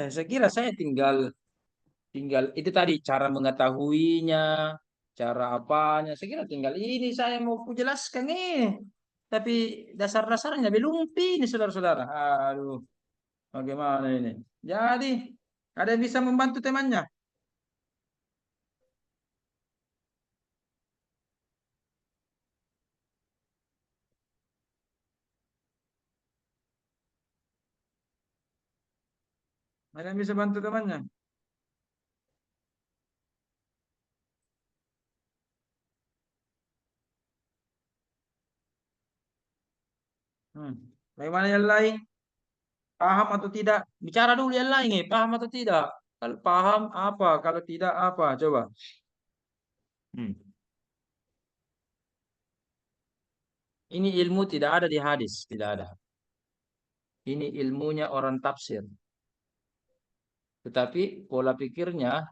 Saya kira saya tinggal itu tadi cara mengetahuinya, cara apanya. Saya kira tinggal ini saya mau jelaskan nih. Tapi dasar-dasarnya belum ini saudara-saudara. Aduh, bagaimana ini? Jadi ada yang bisa membantu temannya? Ada yang bisa bantu temannya? Bagaimana yang lain? Paham atau tidak? Bicara dulu yang lain nih, paham atau tidak? Kalau paham apa? Kalau tidak apa? Coba. Ini ilmu tidak ada di hadis, tidak ada. Ini ilmunya orang tafsir. Tetapi pola pikirnya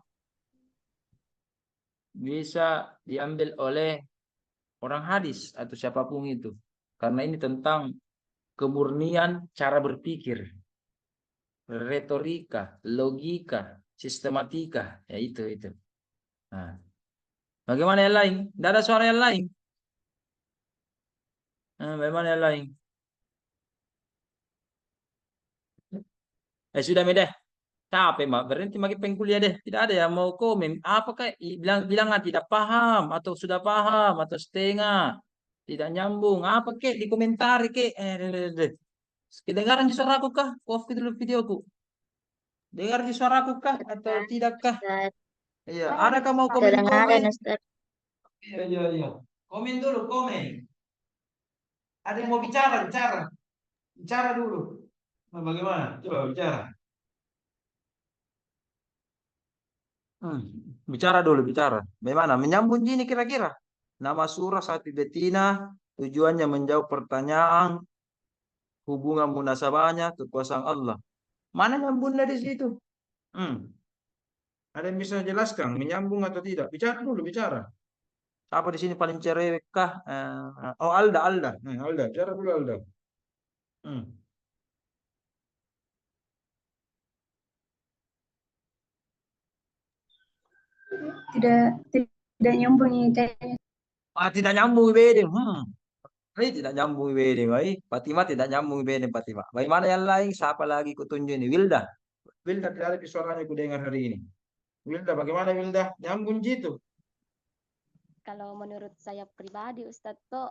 bisa diambil oleh orang hadis atau siapapun itu. Karena ini tentang kemurnian cara berpikir, retorika, logika, sistematika, ya itu. Nah, bagaimana yang lain? Tidak ada suara yang lain. Bagaimana yang lain? Sudah deh. Capek mak, berhenti makin pengkuliah deh. Tidak ada yang mau komen. Apakah bilang tidak paham atau sudah paham atau setengah tidak nyambung? Apa kek di komentar kek? Kedengaran di suaraku kah? Off dulu videoku. Dengar di suaraku kah atau tidakkah? Iya. Adakah mau komen-komen? Ustaz. Iya. Komen dulu, komen. Ada yang mau bicara, bicara dulu. Bagaimana? Coba bicara. Bicara dulu, bicara. Bagaimana? Menyambung gini kira-kira. Nama surah sapi betina tujuannya menjawab pertanyaan hubungan munasabahnya kekuasaan Allah. Mana nyambungnya di situ? Hmm. Ada yang bisa jelaskan menyambung atau tidak? Bicara dulu, bicara. Siapa di sini paling cerewet kah? Oh, Alda, Alda. Alda, bicara dulu Alda. Hmm. Tidak nyambung ini kayaknya. Tidak nyambung beda. Tidak nyambung beda, baik. Fatima tidak nyambung beda, Fatima. Bagaimana yang lain? Siapa lagi kutunjuk ini? Wilda. Wilda tidak ada suaranya ku dengar hari ini. Wilda, bagaimana Wilda? Nyambung gitu. Kalau menurut saya pribadi, Ustadz, toh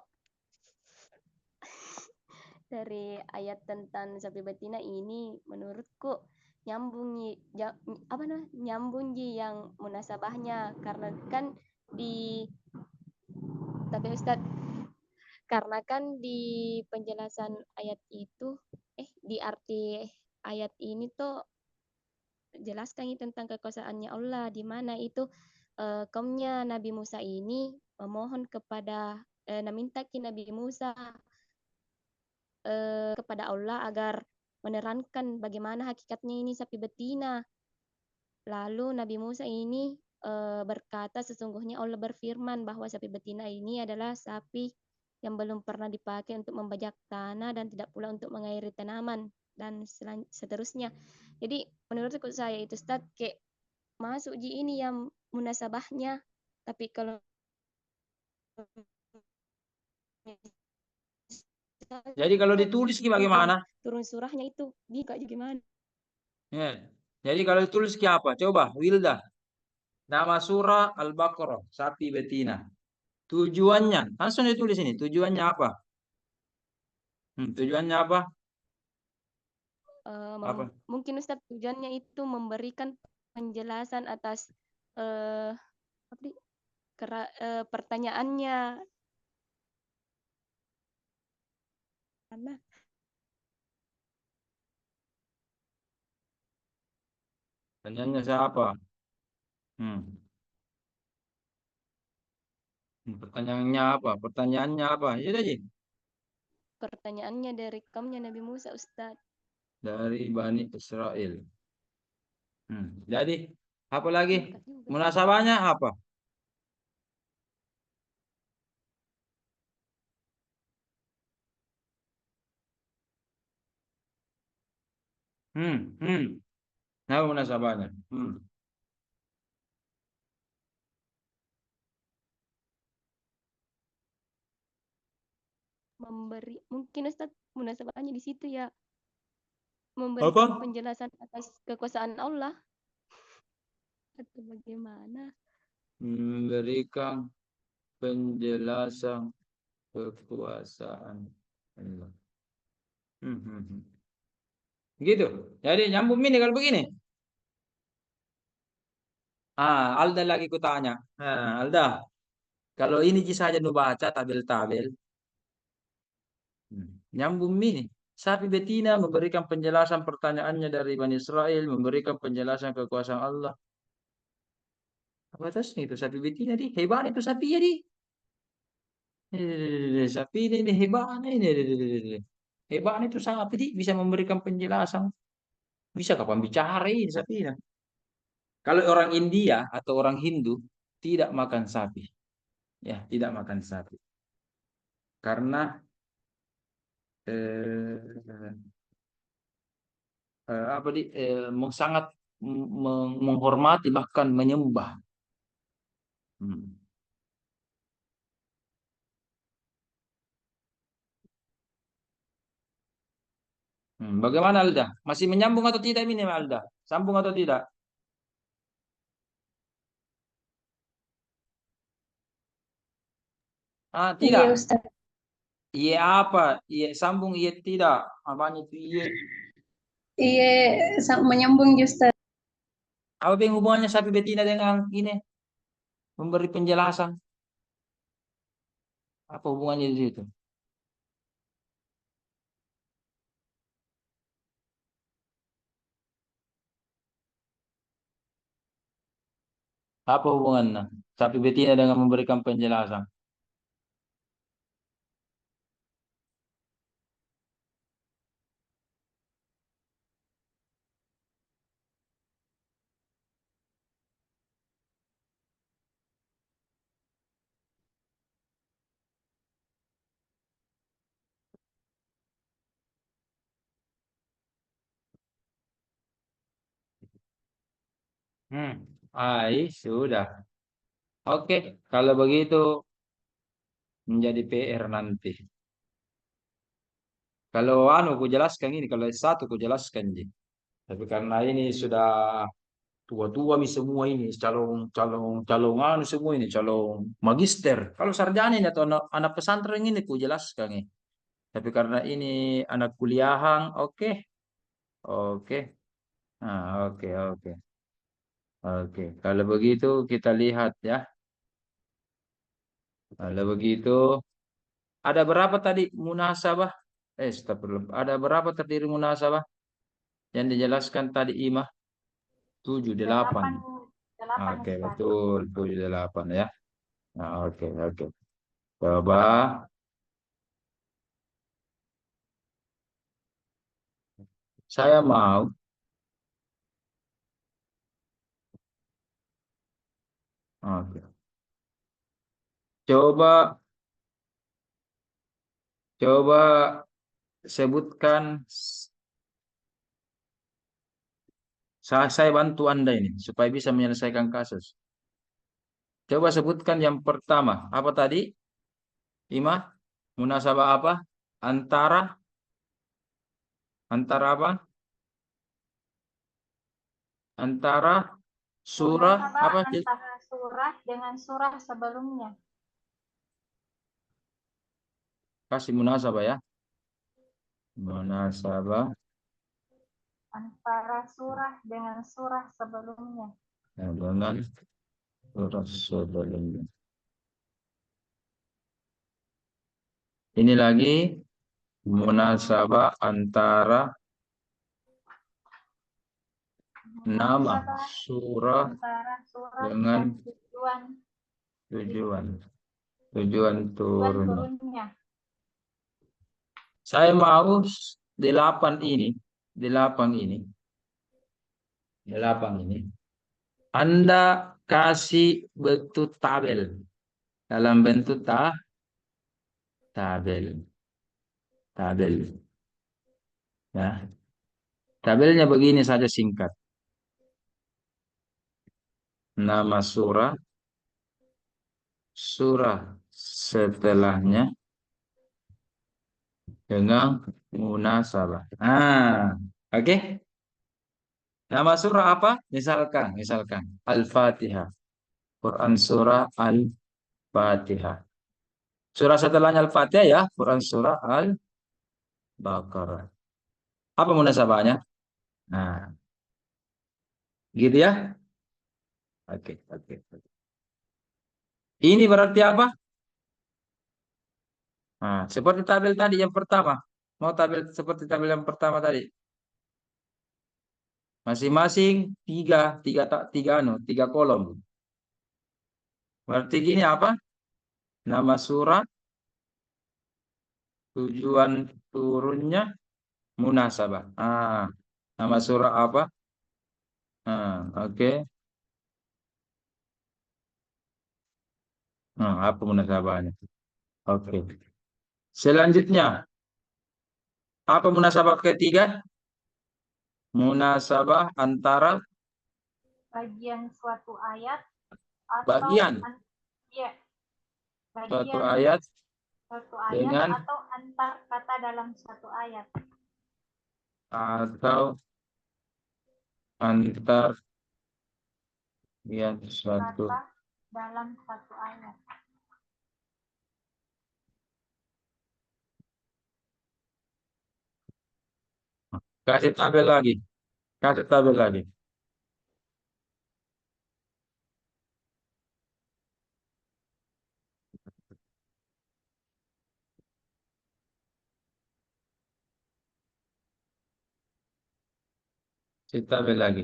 dari ayat tentang sapi betina ini, menurutku nyambung nyambung yang munasabahnya, karena kan di tapi Ustadz, karena kan di penjelasan ayat itu di arti ayat ini tuh jelaskan tentang kekuasaannya Allah, di mana itu kaumnya Nabi Musa ini memohon kepada meminta ke Nabi Musa kepada Allah agar menerangkan bagaimana hakikatnya ini sapi betina. Lalu Nabi Musa ini berkata, sesungguhnya Allah berfirman bahwa sapi betina ini adalah sapi yang belum pernah dipakai untuk membajak tanah dan tidak pula untuk mengairi tanaman dan seterusnya. Jadi menurutku saya itu Ustaz, kayak masuk di ini yang munasabahnya, tapi kalau Jadi kalau ditulis bagaimana? turun surahnya itu juga gimana? Ya. Jadi kalau ditulis apa? Coba Wilda. Nama surah Al-Baqarah, sapi betina. Tujuannya, langsung ditulis ini. Tujuannya apa? Tujuannya apa? Apa? Mungkin Ustaz tujuannya itu memberikan penjelasan atas pertanyaannya. Karena Pertanyaannya siapa? Pertanyaannya apa? Pertanyaannya apa? Ya tadi. Pertanyaannya dari kaumnya Nabi Musa, Ustaz. Dari Bani Israel. Jadi apa lagi? Munasabahnya apa? Nah, munasabahnya. Mungkin Ustaz munasabahnya di situ ya, memberikan penjelasan atas kekuasaan Allah atau bagaimana? Memberikan penjelasan kekuasaan Allah. Gitu. Jadi nyambung ini kalau begini. Alda lagi kutanya. Alda, kalau ini saja nu baca tabel-tabel. Nyambung ini. Sapi betina memberikan penjelasan pertanyaannya dari Bani Israel, memberikan penjelasan kekuasaan Allah. Apa atasnya itu sapi betina di? Hebat itu sapi ya di. Sapi ini hebat ini. Hebat itu sapi di, bisa memberikan penjelasan. Bisa kapan bicara ini sapi ini. Kalau orang India atau orang Hindu tidak makan sapi. Ya, tidak makan sapi. Karena sangat menghormati bahkan menyembah. Bagaimana Alda? Masih menyambung atau tidak ini Alda? Sambung atau tidak? Tidak. Iya, Ustaz. Iya apa? Iya sambung, iya tidak. Apanya itu iya? Iya, menyambung Ustaz. Apa yang hubungannya sapi betina dengan ini? Memberi penjelasan. Apa hubungannya di situ? Apa hubungannya sapi betina dengan memberikan penjelasan? Sudah. Oke, kalau begitu menjadi PR nanti. Kalau ku jelaskan ini, kalau S1 ku jelaskan, Ji. Tapi karena ini sudah tua-tua nih semua ini, calon semua ini, calon magister. Kalau sarjana ini atau anak pesantren ini ku jelaskan ini. Tapi karena ini anak kuliahan, oke, oke, oke, oke, oke. Kalau begitu kita lihat ya. Kalau begitu, ada berapa tadi munasabah? Astagfirullah. Ada berapa terdiri munasabah yang dijelaskan tadi Imah? 7, 8. Delapan, delapan Oke, Ustaz. betul. 7, 8 ya. Nah, oke, oke. Coba. Saya mau. Oke. Coba, coba sebutkan. Saya bantu Anda ini supaya bisa menyelesaikan kasus. Coba sebutkan yang pertama. Apa tadi? Imah? Munasabah apa? Antara apa? Antara surah Munasabah apa? antara surah dengan surah sebelumnya. Kasih munasabah ya. Munasabah Antara surah dengan surah sebelumnya. dengan surah sebelumnya. Ini lagi munasabah antara nama Munasabah surah antara surah dengan dan tujuan tujuan tujuan turunnya. turunnya. Saya mau 8 ini, 8 ini, 8 ini. Anda kasih bentuk tabel dalam bentuk tabel, tabel. Ya, tabelnya begini saja singkat. Nama surah, surah setelahnya dengan munasabah. Oke. Nama surah apa? Misalkan Al-Fatihah. Quran surah Al-Fatihah. Surah setelahnya Al-Fatihah ya, Quran surah Al-Baqarah. Apa munasabahnya? Nah, gitu ya. Oke, oke, oke. Ini berarti apa? Nah, seperti tabel tadi yang pertama. Mau tabel seperti tabel yang pertama tadi. Masing-masing tiga kolom. Berarti gini apa? Nama surah, tujuan turunnya, munasabah. Nama surah apa? Oke. Apa munasabahnya? Oke. Selanjutnya, apa munasabah ketiga? Munasabah antara Bagian suatu ayat atau bagian ya, suatu bagian ayat suatu ayat dengan atau antar kata dalam satu ayat. atau antar yang suatu. Kata dalam satu ayat. Kasih tabel lagi. Kasih tabel lagi. Kasih tabel lagi.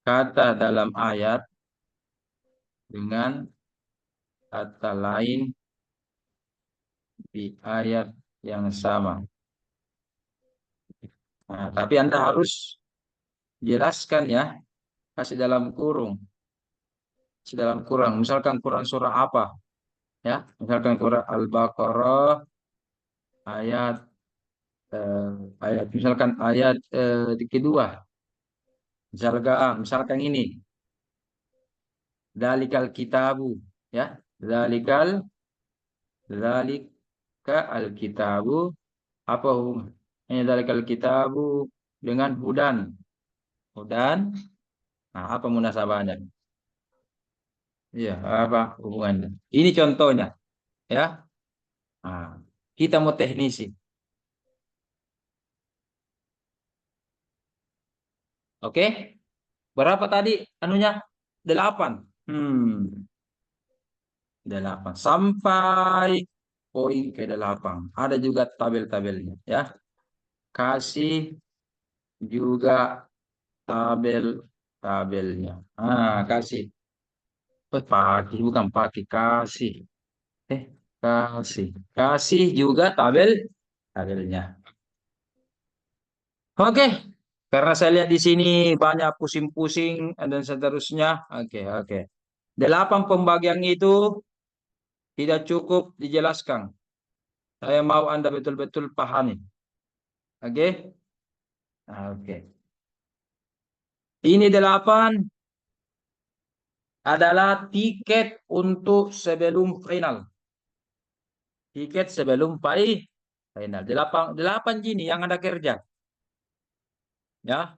Kata dalam ayat dengan kata lain di ayat yang sama. Nah, tapi Anda harus jelaskan ya. Kasih dalam kurung. Kasih dalam kurung. Misalkan Quran surah apa? Ya, misalkan Quran Al-Baqarah ayat ayat misalkan ayat kedua, misalkan ini, dalikal kitabu, ya, dalikal alkitabu, apa hubungannya dalikal kitabu dengan hudan? Hudan, nah apa munasabahnya? Iya, apa hubungannya? Ini contohnya, ya. Nah, kita mau teknisi. Oke? Berapa tadi anunya? 8. 8 sampai poin ke-8. Ada juga tabel-tabelnya, ya. Kasih juga tabel-tabelnya. Kasih. Bukan pakai kasih. Kasih juga tabelnya. Oke. Karena saya lihat di sini banyak pusing-pusing dan seterusnya. Oke. 8 pembagian itu tidak cukup dijelaskan. Saya mau Anda betul-betul pahami. Oke. Ini 8 adalah tiket untuk sebelum final. Tiket sebelum final. 8 gini yang Anda kerja. Ya.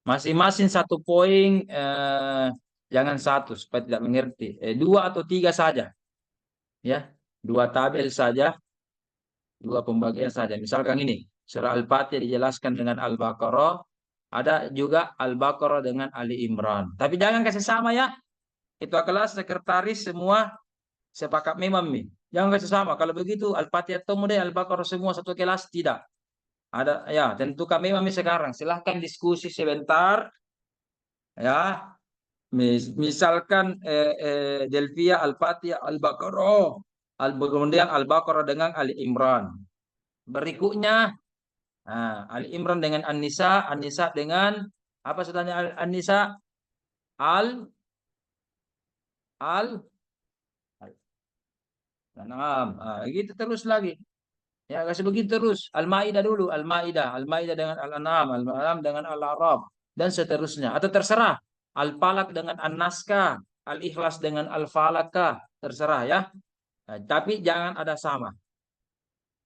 Masing-masing 1 poin, jangan 1 supaya tidak mengerti. 2 atau 3 saja. Ya, 2 tabel saja, 2 pembagian saja. Misalkan ini, surah Al-Fatihah dijelaskan dengan Al-Baqarah, ada juga Al-Baqarah dengan Ali Imran. Tapi jangan kasih sama ya. Ketua kelas, sekretaris, semua sepakat memang nih. Jangan kasih sama. Kalau begitu Al-Fatihah temu deh Al-Baqarah semua satu kelas, tidak. Ada ya, tentukan memang sekarang. Silahkan diskusi sebentar. Ya, misalkan Delvia Al-Fatihah Al-Baqarah, kemudian Al-Baqarah dengan Ali Imran. Berikutnya Ali Imran dengan An-Nisa, An-Nisa dengan apa sebenarnya An-Nisa? Al An'am. Gitu terus lagi. Ya, kasih begitu terus. Al-Maidah dulu, Al-Maidah dengan Al-An'am, Al-An'am dengan Al-A'raf dan seterusnya. Atau terserah. Al-Falaq dengan An-Naskah, Al-Ikhlas dengan Al-Falaq, terserah ya. Nah, tapi jangan ada sama.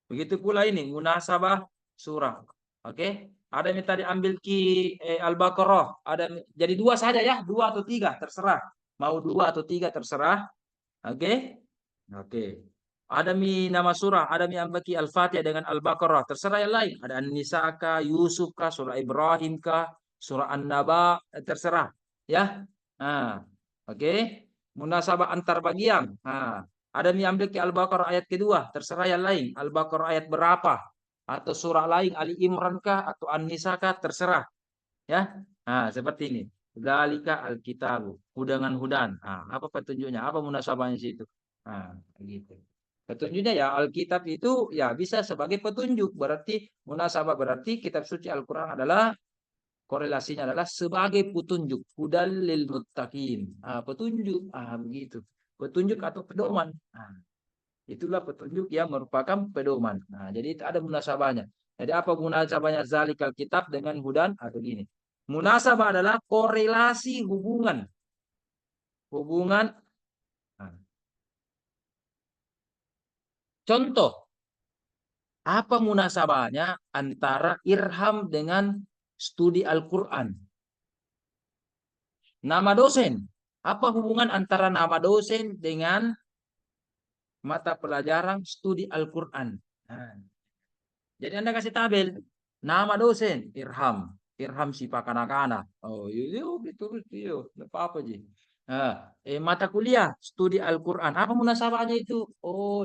Begitu pula ini munasabah surah. Oke? Ada yang tadi ambil Al-Baqarah, ada jadi 2 saja ya, 2 atau 3 terserah. Mau 2 atau 3 terserah. Oke? Ada nama surah, ada ambaki Al-Fatihah dengan Al-Baqarah, terserah yang lain. Ada An-Nisa kah, Yusuf kah, surah Ibrahim kah, surah An-Naba, terserah. Ya. Oke. Munasabah antar bagian. Ada ambaki Al-Baqarah ayat kedua, terserah yang lain. Al-Baqarah ayat berapa? Atau surah lain, Ali Imran kah, atau An-Nisa kah, terserah. Ya. Seperti ini. Dzalika al-kitabu, hudan. Apa petunjuknya? Apa munasabahnya situ? Gitu. Petunjuknya ya Alkitab itu ya bisa sebagai petunjuk. Berarti munasabah, berarti kitab suci Al-Quran adalah korelasinya adalah sebagai petunjuk. Hudal lil muttaqin. Petunjuk. Begitu. Petunjuk atau pedoman. Itulah petunjuk yang merupakan pedoman. Jadi itu ada munasabahnya. Jadi apa munasabahnya zalikal kitab dengan hudan? Atau gini. Munasabah adalah korelasi hubungan. Contoh, apa munasabahnya antara irham dengan studi Al-Quran? Nama dosen. Apa hubungan antara nama dosen dengan mata pelajaran studi Al-Quran? Jadi Anda kasih tabel. Nama dosen, Irham. Irham si pakana-kana. Betul. Apa-apa ji. Mata kuliah, studi Al-Quran. Apa munasabahnya itu?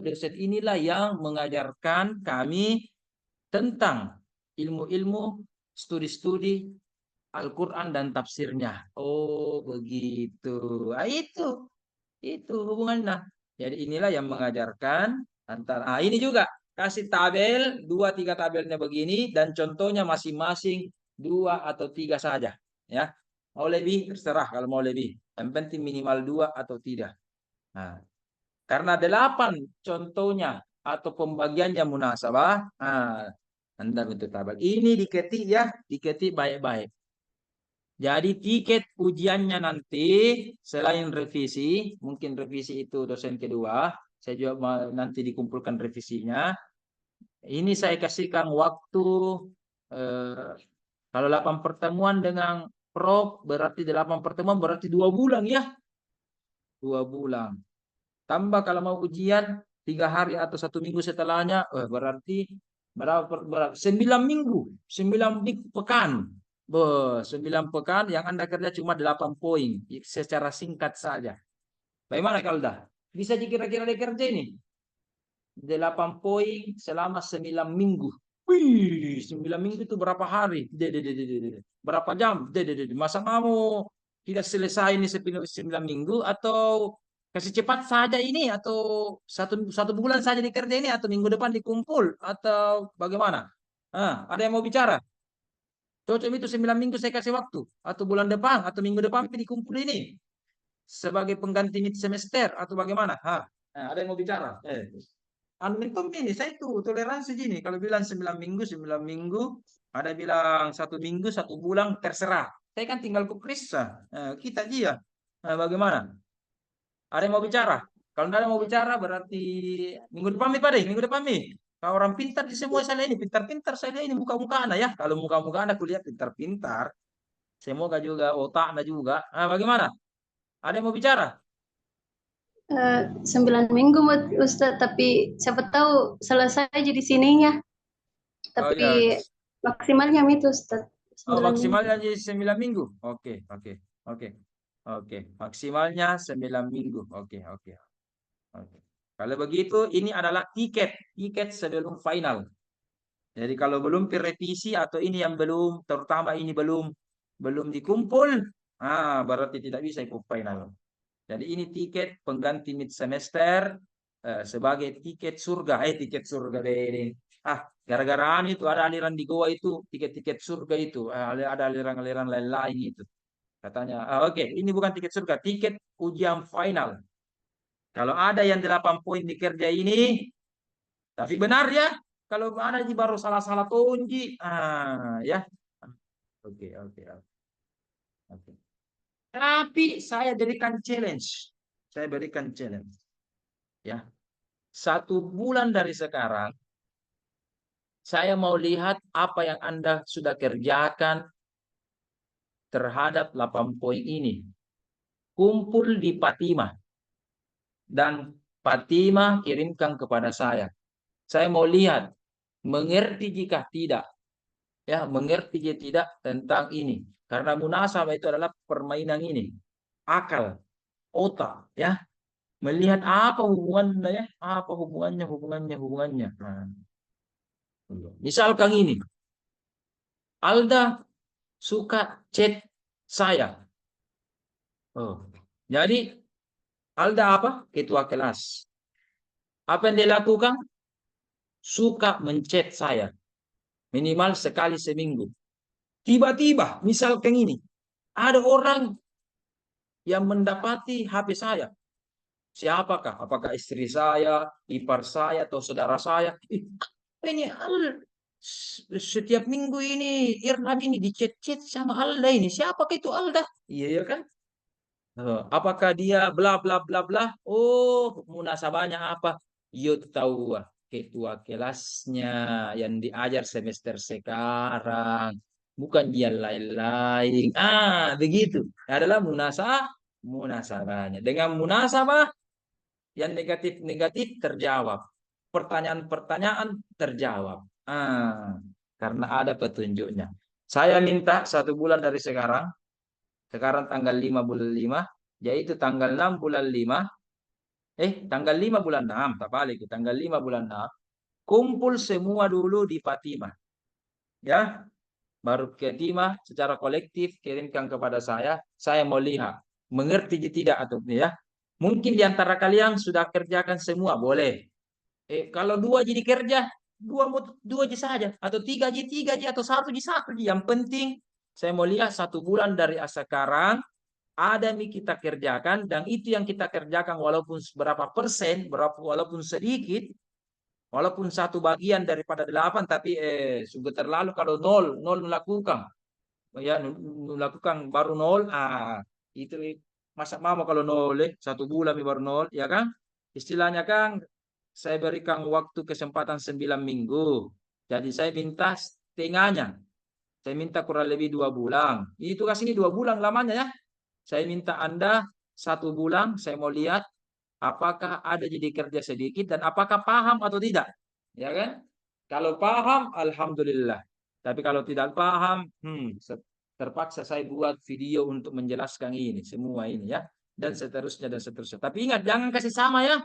Dosen inilah yang mengajarkan kami tentang ilmu-ilmu, studi-studi Al-Quran dan tafsirnya. Begitu. Itu hubungannya. Jadi inilah yang mengajarkan antara. Ini juga kasih tabel 2-3 tabelnya begini dan contohnya masing-masing 2 atau 3 saja. Ya. Mau lebih terserah kalau mau lebih. Yang penting minimal 2 atau 3. Karena 8 contohnya atau pembagiannya munasabah. Anda bentuk tabel. Ini diketik ya, diketik baik-baik. Jadi tiket ujiannya nanti selain revisi, mungkin revisi itu dosen kedua, saya juga nanti dikumpulkan revisinya. Ini saya kasihkan waktu kalau 8 pertemuan dengan Prof berarti 8 pertemuan berarti 2 bulan ya. 2 bulan. Tambah kalau mau ujian 3 hari atau 1 minggu setelahnya, berarti berapa? 9 minggu, 9 pekan. 9 pekan yang Anda kerja cuma 8 poin secara singkat saja. Bagaimana Kalda? Bisa kira-kira dikerja ini? 8 poin selama 9 minggu. Wih, 9 minggu itu berapa hari? Berapa jam? Masa kamu tidak selesai ini 9 minggu atau kasih cepat saja ini atau satu bulan saja dikerja ini atau minggu depan dikumpul atau bagaimana? Ada yang mau bicara? Cocok itu 9 minggu saya kasih waktu atau bulan depan atau minggu depan dikumpul ini sebagai pengganti mid semester atau bagaimana? Ada yang mau bicara? Antum ini saya tuh toleransi gini. Kalau bilang 9 minggu, ada bilang 1 minggu, 1 bulan, terserah. Saya kan tinggal kuperiksa. Kita dia. Bagaimana? Ada yang mau bicara? Kalau tidak ada yang mau bicara berarti minggu depan nih Pak deh, minggu depan nih. Kau orang pintar di semua saya ini, pintar-pintar saya ini muka-muka anak ya. Kalau muka-muka anak kuliah pintar-pintar. Semoga juga otak anda juga. Bagaimana? Ada yang mau bicara? 9 minggu Ustaz, tapi siapa tahu selesai aja di sininya. Tapi ya. maksimalnya itu Ustaz. Maksimalnya jadi 9 minggu. Oke. Maksimalnya 9 minggu. Oke. Kalau begitu ini adalah tiket sebelum final. Jadi kalau belum direvisi atau ini yang belum, terutama ini belum dikumpul, berarti tidak bisa ikut final. Jadi ini tiket pengganti mid semester sebagai tiket surga. Tiket surga ini. Gara-gara itu ada aliran di Goa itu tiket-tiket surga itu. Ada aliran-aliran lain-lain itu. Katanya, oke, ini bukan tiket surga, tiket ujian final. Kalau ada yang 8 poin di kerja ini, tapi benar ya. Kalau ada yang baru salah-salah tonji, ya. Oke. Tapi saya berikan challenge. Ya. 1 bulan dari sekarang, saya mau lihat apa yang Anda sudah kerjakan terhadap 8 poin ini. Kumpul di Fatimah. Dan Fatimah kirimkan kepada saya. Saya mau lihat, mengerti jika tidak. Ya, mengerti jika tidak tentang ini. Karena munasabah itu adalah permainan ini. Akal, otak, ya. Melihat apa hubungannya, apa hubungannya. Misalkan ini, Alda suka chat saya. Jadi Alda apa? Ketua kelas. Apa yang dia lakukan? Suka menchat saya. Minimal sekali seminggu. Tiba-tiba, misalkan ini, ada orang yang mendapati HP saya. Siapakah? Apakah istri saya, ipar saya, atau saudara saya? Ini setiap minggu ini Irham ini dicet-cet sama Alda ini. Siapakah itu Alda? Iya kan? Apakah dia bla bla bla bla? Munasabahnya apa? Yuk tahu ketua kelasnya yang diajar semester sekarang. Bukan dia lain-lain. Begitu. Adalah munasabahnya. Dengan munasabah yang negatif-negatif terjawab. Pertanyaan-pertanyaan terjawab. Karena ada petunjuknya. Saya minta 1 bulan dari sekarang. Sekarang tanggal 5 bulan 5. Yaitu tanggal 6 bulan 5. Tanggal 5 bulan 6. Tak balik. Tanggal 5 bulan 6. Kumpul semua dulu di Fatimah. Ya. Baru Fatimah secara kolektif kirimkan kepada saya. Saya mau lihat. Mengerti tidak atau ya. Mungkin di antara kalian sudah kerjakan semua. Boleh. Kalau 2 jadi kerja. 2 aja saja. Atau 3 aja. Atau 1 aja. Yang penting saya mau lihat 1 bulan dari sekarang. Ada yang kita kerjakan. Dan itu yang kita kerjakan walaupun berapa persen. Walaupun sedikit. Walaupun satu bagian daripada 8, tapi sungguh terlalu kalau nol melakukan. Ya, melakukan baru 0. Itu masa mau kalau 0, 1 bulan baru 0, ya kan? Istilahnya kan, saya berikan waktu kesempatan 9 minggu. Jadi saya minta setengahnya. Saya minta kurang lebih 2 bulan. Ini tugas ini 2 bulan lamanya ya. Saya minta Anda 1 bulan, saya mau lihat apakah ada jadi kerja sedikit dan apakah paham atau tidak. Ya kan? Kalau paham, alhamdulillah. Tapi kalau tidak paham, terpaksa saya buat video untuk menjelaskan ini, semua ini ya. Dan seterusnya, dan seterusnya. Tapi ingat, jangan kasih sama ya.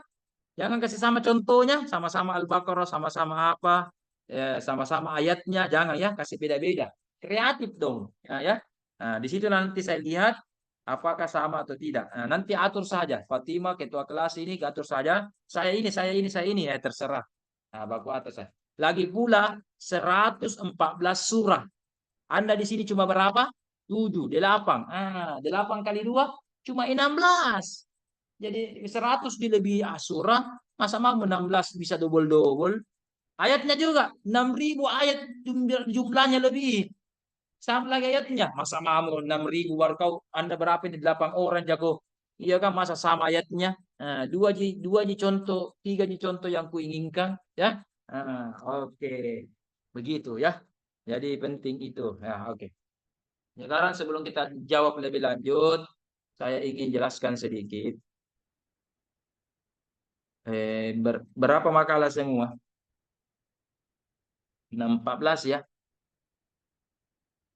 Jangan kasih sama contohnya, sama-sama Al-Baqarah, sama-sama apa, sama-sama ayatnya. Jangan ya, kasih beda-beda. Kreatif dong. Ya. Nah, di situ nanti saya lihat apakah sama atau tidak. Nah, nanti atur saja. Fatimah, ketua kelas ini, atur saja. Saya ini, ya terserah. Nah, baku atas saya. Lagi pula 114 surah. Anda di sini cuma berapa? 7, 8. 8 kali 2 cuma 16. Jadi 100 dilebih surah. Masa mau 16 bisa double-double? Ayatnya juga 6.000 ayat jumlahnya lebih. Sama lagi ayatnya. Masa mau 6.000 baru kau Anda berapa ini 8 orang jago. Iya kan, masa sama ayatnya. Nah, dua contoh, 3 contoh yang kuinginkan ya. Oke. Begitu ya. Jadi penting itu. Ya, oke. Sekarang sebelum kita jawab lebih lanjut, saya ingin jelaskan sedikit. Berapa makalah semua? 14 ya.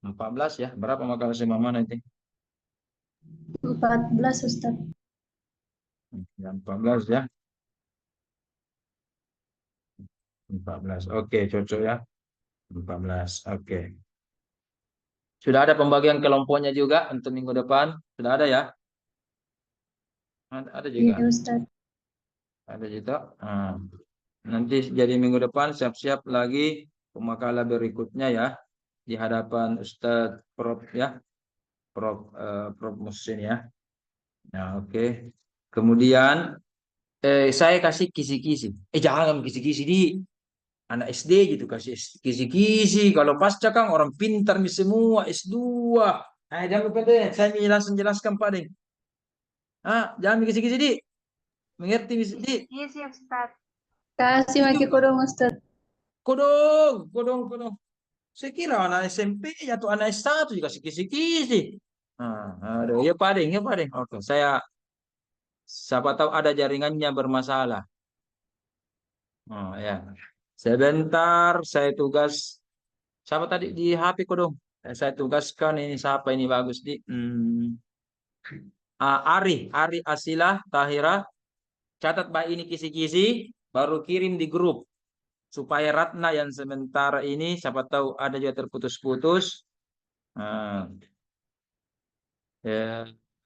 14 ya. Berapa makalah semua mana itu? 14 Ustaz. 14 ya. 14. Oke, cocok ya. 14. Oke. Sudah ada pembagian kelompoknya juga untuk minggu depan? Sudah ada ya? Ada juga. Iya Ustaz. Ada juga. Nanti jadi minggu depan siap-siap lagi pemakalah berikutnya ya di hadapan Ustadz Prof ya, Prof Muhsin ya. Nah, oke. Kemudian saya kasih kisi-kisi. Jangan kisi-kisi di anak SD gitu, kasih kisi-kisi. Kalau pasca kan orang pintar nih semua S2. Jangan lupa deh, saya langsung jelaskan Pak Deng. Jangan kisi-kisi di. Mengerti di? Iya sih Ustaz. Kasih maki kodong Ustaz. Kodong. Saya kira anak SMP atau anak S1 dikasih kisi-kisi. Aduh, ya Pak Deng. Oke, siapa tahu ada jaringannya bermasalah. Ya. Sebentar, saya tugas. Siapa tadi di HP ku dong? Saya tugaskan ini siapa ini bagus di. Ari Asila Tahira. Catat baik ini kisi-kisi, baru kirim di grup. Supaya Ratna yang sementara ini, siapa tahu ada juga terputus-putus.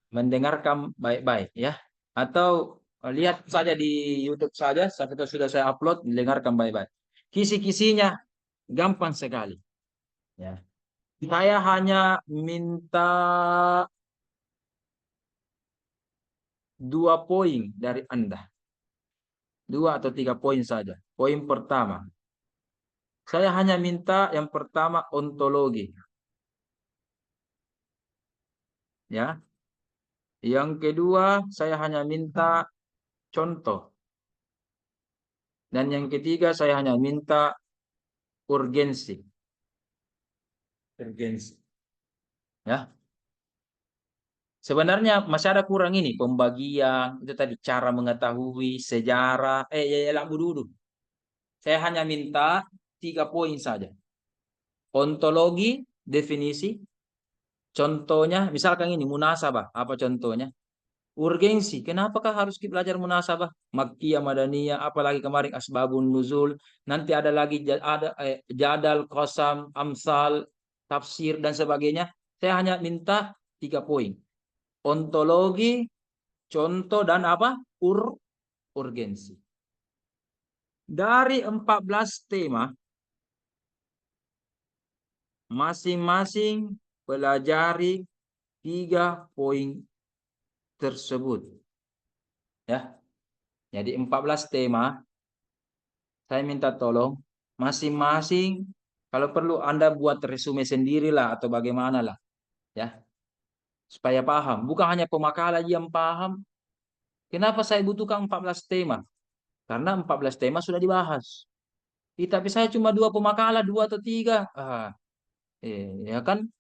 Mendengarkan baik-baik ya. Atau lihat saja di YouTube saja, sampai itu sudah saya upload, dengarkan baik-baik. Kisi-kisinya gampang sekali. Ya. Saya hanya minta 2 poin dari Anda. 2 atau 3 poin saja. Poin pertama. Saya hanya minta yang pertama ontologi. Ya. Yang kedua, saya hanya minta contoh. Dan yang ketiga, saya hanya minta urgensi. Ya. Sebenarnya masih ada kurang ini, pembagian, itu tadi cara mengetahui sejarah, dulu. Saya hanya minta 3 poin saja. Ontologi, definisi, contohnya, misalkan ini, munasabah, apa contohnya? Urgensi, kenapakah harus kita belajar munasabah? Makkiyah, Madaniyah, apalagi kemarin asbabun nuzul, nanti ada lagi jadal, qasam, amsal, tafsir, dan sebagainya. Saya hanya minta 3 poin. Ontologi, contoh, dan apa? Urgensi. Dari 14 tema, masing-masing pelajari 3 poin tersebut. Ya. Jadi 14 tema, saya minta tolong masing-masing kalau perlu Anda buat resume sendirilah atau bagaimana lah ya supaya paham. Bukan hanya pemakalan yang paham. Kenapa saya butuhkan 14 tema? Karena 14 tema sudah dibahas. Tapi saya cuma 2 pemakalan, 2 atau 3. Ya kan?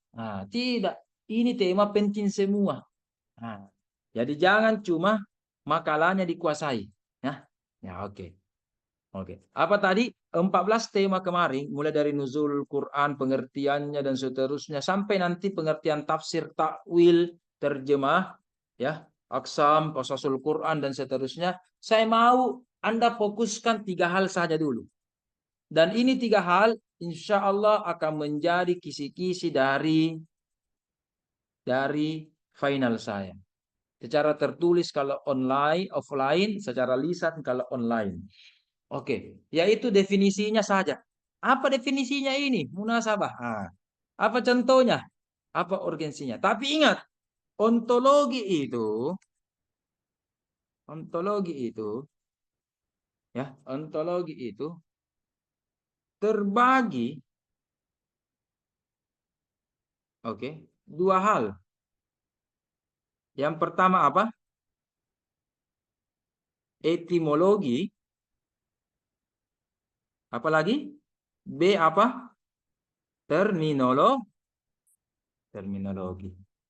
Tidak. Ini tema penting semua. Jadi jangan cuma makalahnya dikuasai. Ya, oke. Apa tadi? 14 tema kemarin, mulai dari nuzul Quran, pengertiannya dan seterusnya, sampai nanti pengertian tafsir, takwil, terjemah, ya, aksam, qasasul Quran dan seterusnya. Saya mau Anda fokuskan 3 hal saja dulu. Dan ini 3 hal, insya Allah akan menjadi kisi-kisi dari final saya. Secara tertulis kalau online, offline, secara lisan kalau online. Oke, yaitu definisinya saja. Apa definisinya ini? Munasabah. Apa contohnya? Apa urgensinya? Tapi ingat, ontologi itu terbagi 2 hal. Yang pertama apa? Etimologi. Apalagi? B apa? Terminologi.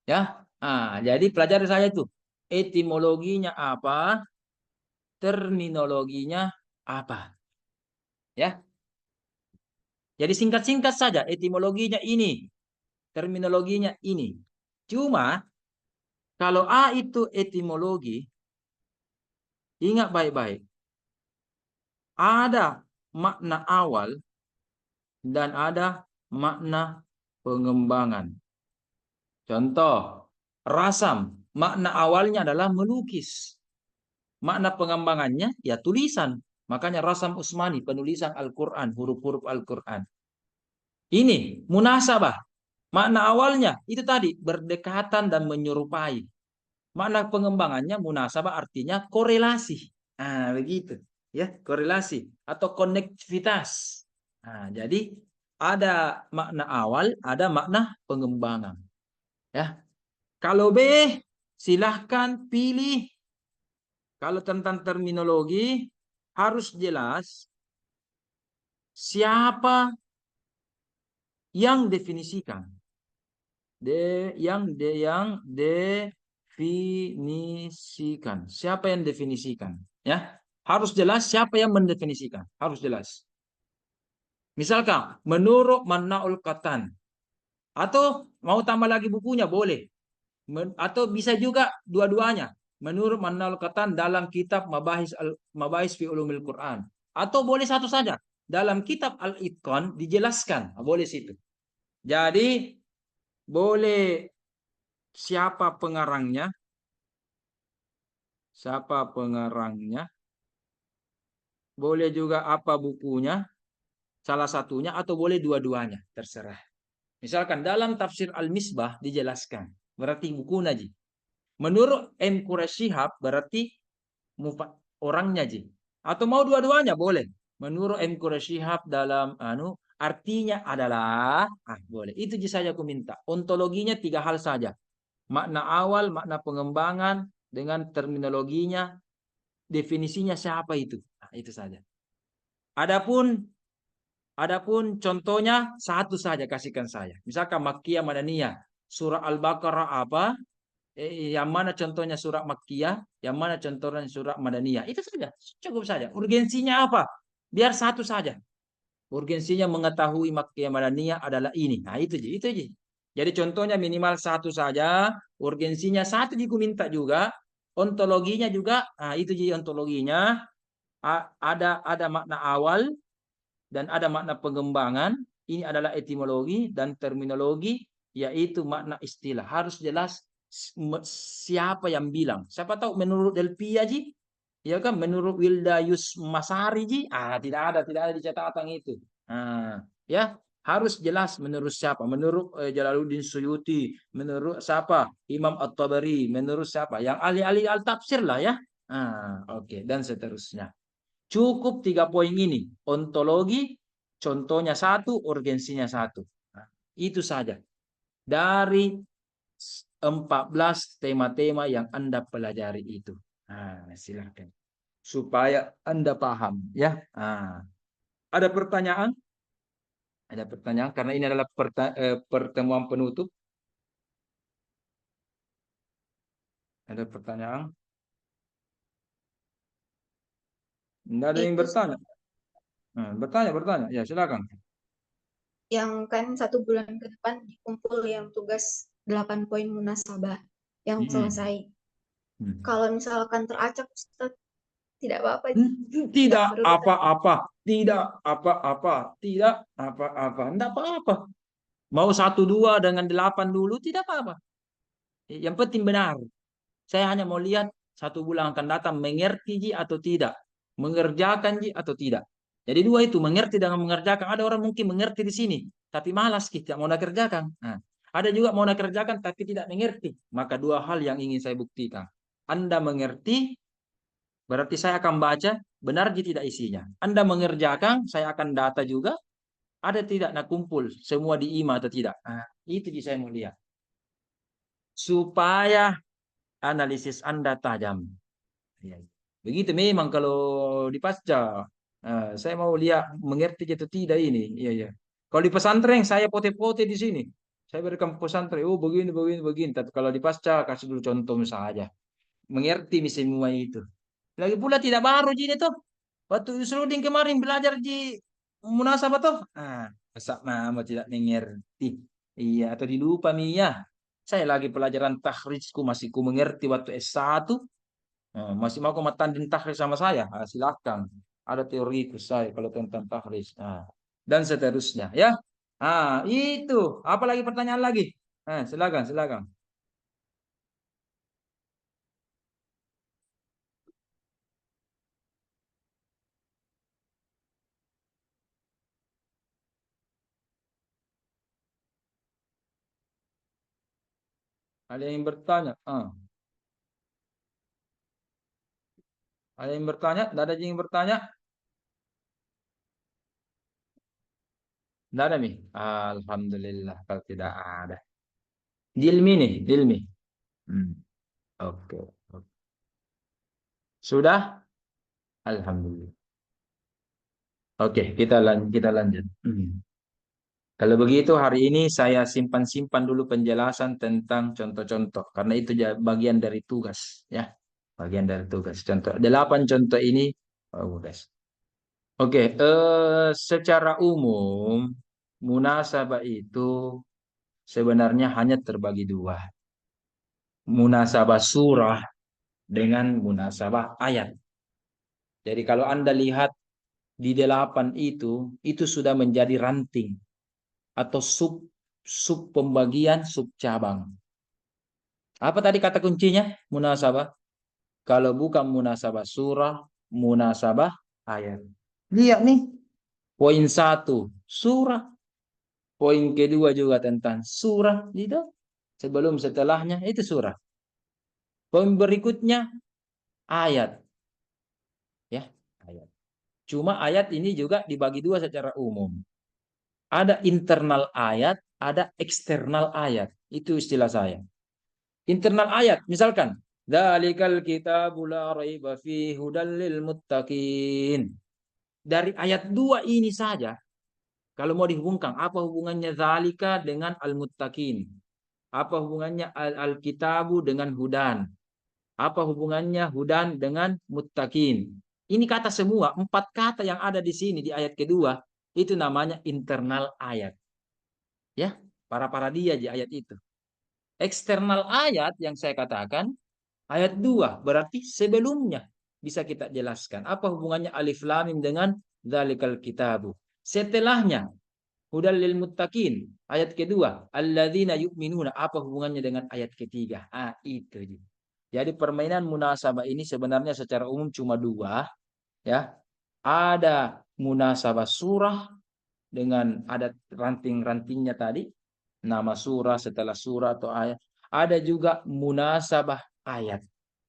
Ya. Jadi pelajari saya itu. Etimologinya apa? Terminologinya apa? Ya. Jadi singkat-singkat saja. Etimologinya ini. Terminologinya ini. Cuma kalau A itu etimologi, ingat baik-baik. Ada makna awal dan ada makna pengembangan. Contoh, rasam. Makna awalnya adalah melukis. Makna pengembangannya ya tulisan. Makanya rasam Usmani, penulisan Al-Quran, huruf-huruf Al-Quran. Ini munasabah. Makna awalnya itu tadi berdekatan dan menyerupai. Makna pengembangannya munasabah artinya korelasi. Begitu. Ya, korelasi atau konektivitas. Jadi ada makna awal, ada makna pengembangan. Ya. Kalau B silahkan pilih. Kalau tentang terminologi harus jelas siapa yang definisikan. Yang definisikan. Siapa yang definisikan? Ya, harus jelas siapa yang mendefinisikan. Harus jelas. Misalkan menurut Mannaul Qatan, atau mau tambah lagi bukunya boleh. Atau bisa juga dua-duanya. Menurut Mannaul Qatan dalam kitab Mabahis fi Ulumil Quran. Atau boleh satu saja. Dalam kitab Al-Itqan dijelaskan. Boleh situ. Jadi boleh siapa pengarangnya? Siapa pengarangnya? Boleh juga apa bukunya? Salah satunya atau boleh dua-duanya, terserah. Misalkan dalam tafsir Al-Misbah dijelaskan, berarti buku Naji. Menurut M. Quraisy Shihab berarti orangnya Ji. Atau mau dua-duanya boleh. Menurut M. Quraisy Shihab dalam artinya adalah boleh. Itu saja aku minta. Ontologinya 3 hal saja. Makna awal, makna pengembangan dengan terminologinya, definisinya siapa itu. Itu saja. Adapun contohnya satu saja kasihkan saya. Misalkan Makkiyah Madaniyah. Surah Al-Baqarah apa? Yang mana contohnya surah Makkiyah, yang mana contohnya surah Madaniyah. Itu saja. Cukup saja. Urgensinya apa? Biar satu saja. Urgensinya mengetahui Makkiyah Madaniyah adalah ini. Itu aja. Jadi contohnya minimal satu saja. Urgensinya satu minta juga. Ontologinya juga. Itu jadi ontologinya. Ada makna awal dan ada makna pengembangan. Ini adalah etimologi dan terminologi, yaitu makna istilah. Harus jelas siapa yang bilang. Siapa tahu menurut Delphi Ji, ya kan, menurut Wilda Yusmasari Ji, tidak ada di catatan itu. Ya, harus jelas menurut siapa. Menurut Jalaluddin Suyuti, menurut siapa? Imam At-Tabari, menurut siapa? Yang ahli-ahli al-tafsir lah ya. Oke, dan seterusnya. Cukup 3 poin ini. Ontologi, contohnya 1, urgensinya 1. Nah, itu saja. Dari 14 tema-tema yang Anda pelajari itu. Nah, silakan. Supaya Anda paham. Ya. Nah, ada pertanyaan? Ada pertanyaan? Karena ini adalah pertemuan penutup. Ada pertanyaan? Tidak ada yang Itu bertanya. Nah, bertanya. Ya, silakan. yang kan 1 bulan ke depan dikumpul yang tugas 8 poin munasabah yang selesai. Kalau misalkan teracak, Ustaz, tidak apa-apa. Tidak berurutan. apa-apa. Tidak apa-apa. Tidak apa-apa. Tidak apa-apa. Mau 1-2 dengan 8 dulu, tidak apa-apa. Yang penting benar. Saya hanya mau lihat 1 bulan akan datang mengerti Ji atau tidak. Mengerjakan Ji atau tidak. Jadi 2 itu, mengerti dengan mengerjakan. Ada orang mungkin mengerti di sini, tapi malas tidak mau kerjakan. Nah, ada juga mau kerjakan tapi tidak mengerti. Maka 2 hal yang ingin saya buktikan. Anda mengerti, berarti saya akan baca, benar Ji tidak isinya. Anda mengerjakan, saya akan data juga, ada tidak nak kumpul semua di IMA atau tidak. Nah, itu Ji saya mau lihat. Supaya analisis Anda tajam. Begitu memang kalau di pasca. Saya mau lihat mengerti atau tidak ini. Iya. Kalau di pesantren saya pote-pote di sini. Saya berikan pesantren, oh begini. Tapi kalau di pasca kasih dulu contoh saja. Mengerti semua itu. Lagi pula tidak baru Ji itu. Waktu Yusrudin kemarin belajar di munasabah tuh. Masa mama tidak mengerti. Iya, atau dilupa Mia. Saya lagi pelajaran tahrijku masih ku mengerti waktu S1. Masih mau tanding tahrij sama saya? Silakan. Ada teori saya kalau tentang tahrij. Dan seterusnya ya. Itu. Apalagi pertanyaan lagi? Silakan. Ada yang bertanya? Ada yang bertanya? Tidak ada yang bertanya? Tidak ada nih. Alhamdulillah kalau tidak ada. Dilmi nih, Dilmi. Oke. Sudah? Alhamdulillah. Oke, kita lanjut. Kalau begitu hari ini saya simpan dulu penjelasan tentang contoh-contoh karena itu bagian dari tugas ya. Bagian dari tugas. Contoh 8 contoh ini guys. Oke, secara umum munasabah itu sebenarnya hanya terbagi 2. Munasabah surah dengan munasabah ayat. Jadi kalau Anda lihat di 8 itu sudah menjadi ranting atau sub pembagian, sub cabang. Apa tadi kata kuncinya? Munasabah. Kalau bukan munasabah surah, munasabah ayat. Lihat nih. Poin 1, surah. Poin kedua juga tentang surah. Gitu. Sebelum setelahnya itu surah. Poin berikutnya ayat. Ya, ayat. Cuma ayat ini juga dibagi 2 secara umum. Ada internal ayat, ada eksternal ayat. Itu istilah saya. Internal ayat, misalkan, dzalikal kitabul la raiba fihi hudal lil muttaqin. Dari ayat 2 ini saja, kalau mau dihubungkan, apa hubungannya dzalika dengan al-muttaqin? Apa hubungannya al-kitabu dengan hudan? Apa hubungannya hudan dengan muttaqin? Ini kata semua, 4 kata yang ada di sini di ayat kedua, itu namanya internal ayat. Ya, para dia di ayat itu. Eksternal ayat yang saya katakan, ayat 2 berarti sebelumnya bisa kita jelaskan. Apa hubungannya alif lam mim dengan dzalikal kitabu? Setelahnya hudal lil muttaqin. Ayat kedua, alladzina yu'minuna. Apa hubungannya dengan ayat ketiga? Itu. Jadi permainan munasabah ini sebenarnya secara umum cuma 2, ya. Ada munasabah surah dengan ada ranting-rantingnya tadi, nama surah setelah surah atau ayat. Ada juga munasabah ayat,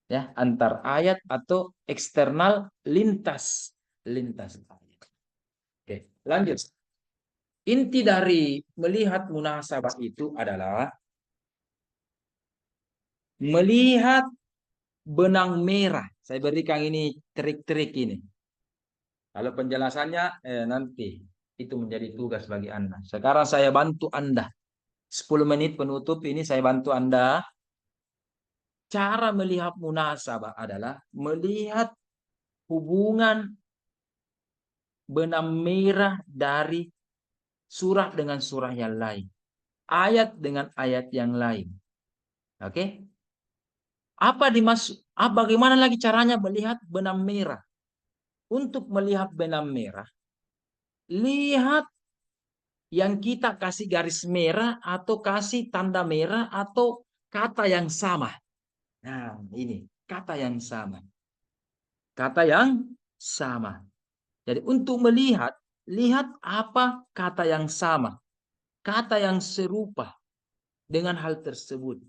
ya, antar ayat atau eksternal lintas lintas ayat. Oke, lanjut. Inti dari melihat munasabah itu adalah melihat benang merah. Saya berikan ini trik-trik ini. Kalau penjelasannya nanti itu menjadi tugas bagi Anda. Sekarang saya bantu Anda. 10 menit penutup ini saya bantu Anda. Cara melihat munasabah adalah melihat hubungan benang merah dari surah dengan surah yang lain. Ayat dengan ayat yang lain. Oke? Bagaimana lagi caranya melihat benang merah? Untuk melihat benang merah, lihat yang kita kasih garis merah atau kasih tanda merah atau kata yang sama. Nah, ini kata yang sama. Kata yang sama. Jadi untuk melihat, lihat apa kata yang sama. Kata yang serupa dengan hal tersebut.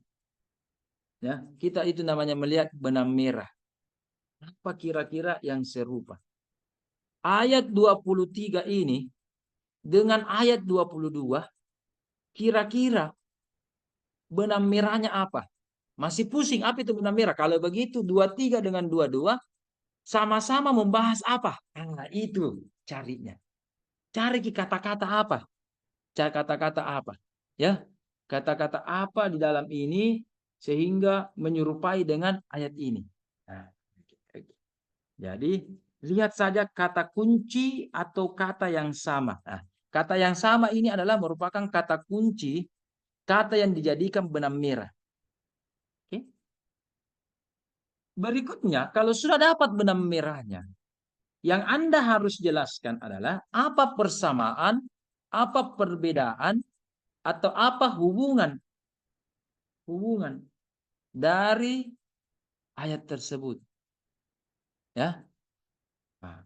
Ya, kita itu namanya melihat benang merah. Apa kira-kira yang serupa? Ayat 23 ini dengan ayat 22 kira-kira benang merahnya apa? Masih pusing apa itu benang merah? Kalau begitu 23 dengan 22 sama-sama membahas apa? Nah, itu carinya. Cari kata-kata apa? Cari kata-kata apa? Ya. Kata-kata apa di dalam ini sehingga menyerupai dengan ayat ini. Nah, jadi lihat saja kata kunci atau kata yang sama. Nah, kata yang sama ini adalah merupakan kata kunci, kata yang dijadikan benang merah. Oke. Berikutnya, kalau sudah dapat benang merahnya, yang Anda harus jelaskan adalah apa persamaan, apa perbedaan, atau apa hubungan dari ayat tersebut. Ya. Nah,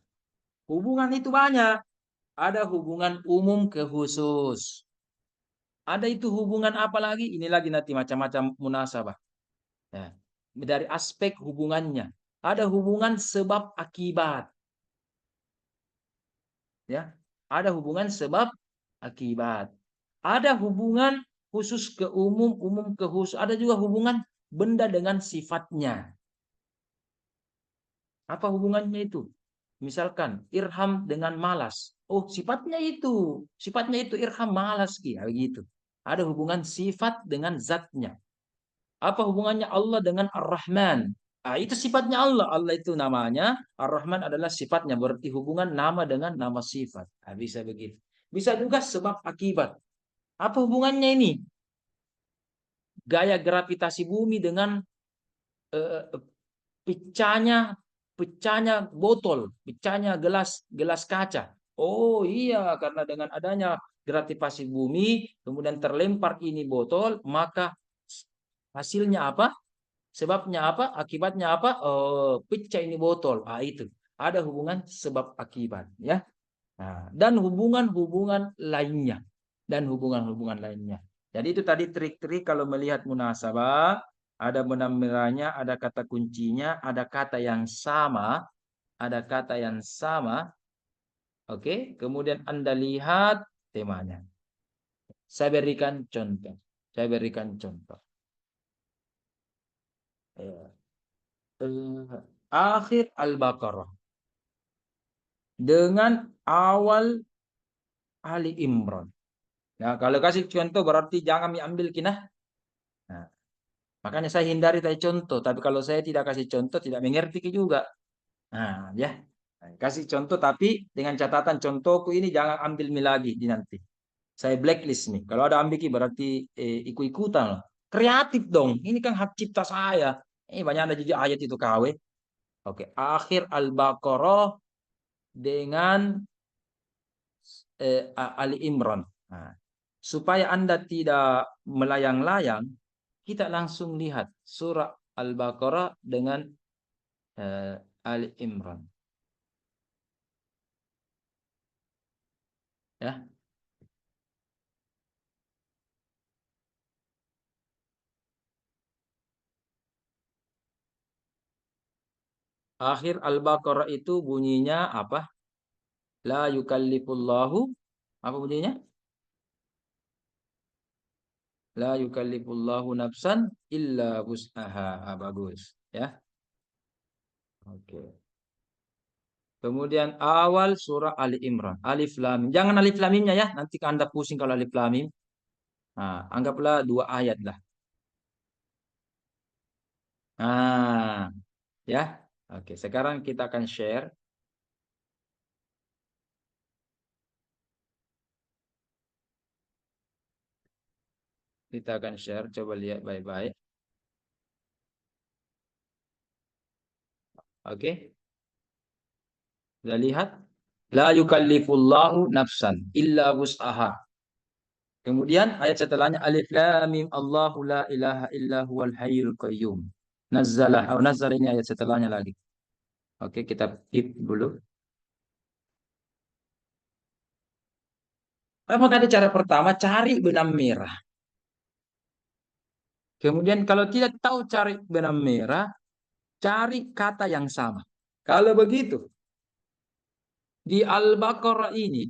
hubungan itu banyak. Ada hubungan umum ke khusus. Ada itu hubungan apa lagi? Ini lagi nanti macam-macam munasabah. Ya. Dari aspek hubungannya. Ada hubungan sebab akibat. Ya. Ada hubungan sebab akibat. Ada hubungan khusus ke umum, umum ke khusus. Ada juga hubungan benda dengan sifatnya. Apa hubungannya itu? Misalkan irham dengan malas. Oh, sifatnya itu irham malas gitu. Ada hubungan sifat dengan zatnya. Apa hubungannya Allah dengan Ar-Rahman? Ah, itu sifatnya Allah. Allah itu namanya, Ar-Rahman adalah sifatnya. Berarti hubungan nama dengan nama sifat. Ah, bisa begitu. Bisa juga sebab akibat. Apa hubungannya ini? Gaya gravitasi bumi dengan pecahnya botol, pecahnya gelas kaca. Oh iya, karena dengan adanya gravitasi bumi, kemudian terlempar ini botol, maka hasilnya apa? Sebabnya apa? Akibatnya apa? Pecah ini botol. Ah, itu. Ada hubungan sebab akibat, ya. Nah, dan hubungan-hubungan lainnya. Jadi itu tadi trik-trik kalau melihat munasabah, ada benang merahnya, ada kata kuncinya, ada kata yang sama, Oke, kemudian Anda lihat temanya. Saya berikan contoh. Akhir Al-Baqarah dengan awal Ali Imran. Nah, kalau kasih contoh berarti jangan diambil kinah. Nah, makanya saya hindari tadi contoh. Tapi kalau saya tidak kasih contoh, tidak mengerti juga. Nah, ya. Kasih contoh tapi dengan catatan contohku ini jangan ambil mi lagi di nanti. Saya blacklist nih. Kalau ada ambiki berarti ikut-ikutan loh. Kreatif dong. Ini kan hak cipta saya. Banyak ada jadi ayat itu KW. Oke, akhir Al-Baqarah dengan Ali Imran. Nah, supaya Anda tidak melayang-layang, kita langsung lihat surah Al-Baqarah dengan Ali Imran. Ya. Akhir Al-Baqarah itu bunyinya apa? La yukallifullahu, apa bunyinya? La yukallifullahu nafsan illa wus'aha. Bagus ya. Oke. Kemudian awal surah Ali Imran. Alif lam mim. Jangan alif lam mimnya ya. Nanti Anda pusing kalau alif lam mim. Nah, anggaplah 2 ayat lah. Nah, ya. Oke, sekarang kita akan share. Kita akan share. Coba lihat baik-baik. Oke. Sudah lihat? La yukallifullahu nafsan illa wus'aha. Kemudian ayat setelahnya alif lam mim Allahu la ilaha illa huwal hayyul qayyum. Nazzala ini ayat setelahnya lagi. Oke, kita keep dulu. Maka ada cara pertama, cari benang merah. Kemudian kalau tidak tahu cari benang merah, cari kata yang sama. Kalau begitu, di Al-Baqarah ini,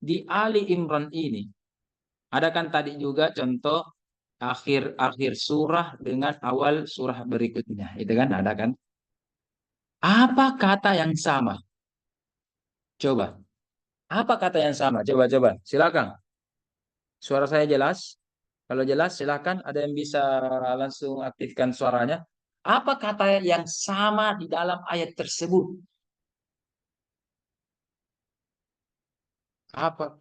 di Ali Imran ini, ada kan tadi juga contoh akhir-akhir surah dengan awal surah berikutnya. Itu kan ada kan? Apa kata yang sama? Coba. Apa kata yang sama? Coba. Silakan. Suara saya jelas? Kalau jelas, silakan. Ada yang bisa langsung aktifkan suaranya. Apa kata yang sama di dalam ayat tersebut? Apa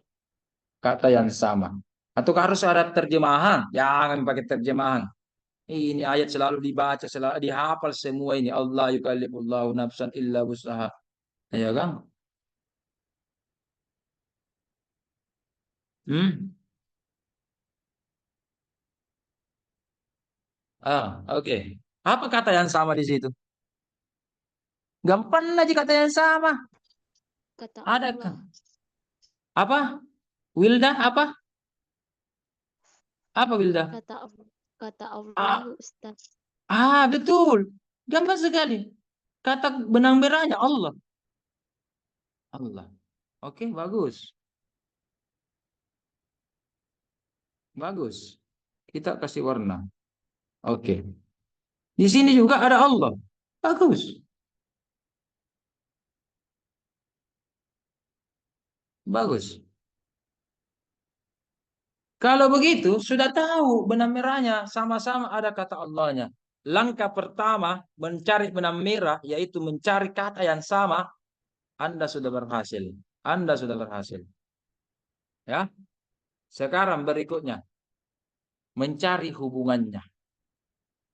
kata yang sama? Atau harus ada terjemahan? Jangan pakai terjemahan. Ini ayat selalu dibaca, selalu dihafal semua ini. Allah yukallifullahu nafsan illa wus'aha. Ya kan? Hmm? Oke. Apa kata yang sama di situ? Gampang aja kata yang sama. Kata Ada Allah. kan? Apa? Wilda apa? Apa Wilda? Kata Allah, Ah, Ustaz. betul. Gampang sekali. Kata benang merahnya Allah. Allah. Oke, bagus. Bagus. Kita kasih warna. Oke. Di sini juga ada Allah. Bagus. Bagus. Kalau begitu, sudah tahu benang merahnya sama-sama ada kata Allahnya. Langkah pertama mencari benang merah, yaitu mencari kata yang sama, Anda sudah berhasil. Anda sudah berhasil. Ya. Sekarang berikutnya, mencari hubungannya.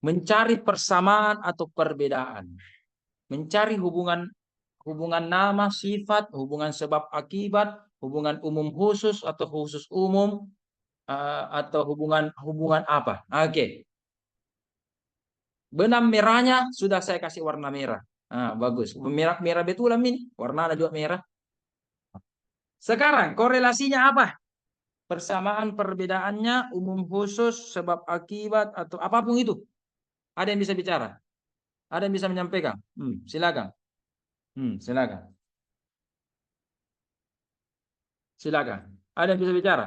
Mencari persamaan atau perbedaan. Mencari hubungan nama, sifat, hubungan sebab akibat, hubungan umum khusus atau khusus umum, atau hubungan apa? Oke. Benang merahnya sudah saya kasih warna merah. Bagus. Merah betul ini. Warna juga merah. Sekarang korelasinya apa? Persamaan perbedaannya, umum khusus, sebab akibat, atau apapun itu. Ada yang bisa bicara? Ada yang bisa menyampaikan? Silakan. Silakan. Silakan. Ada yang bisa bicara?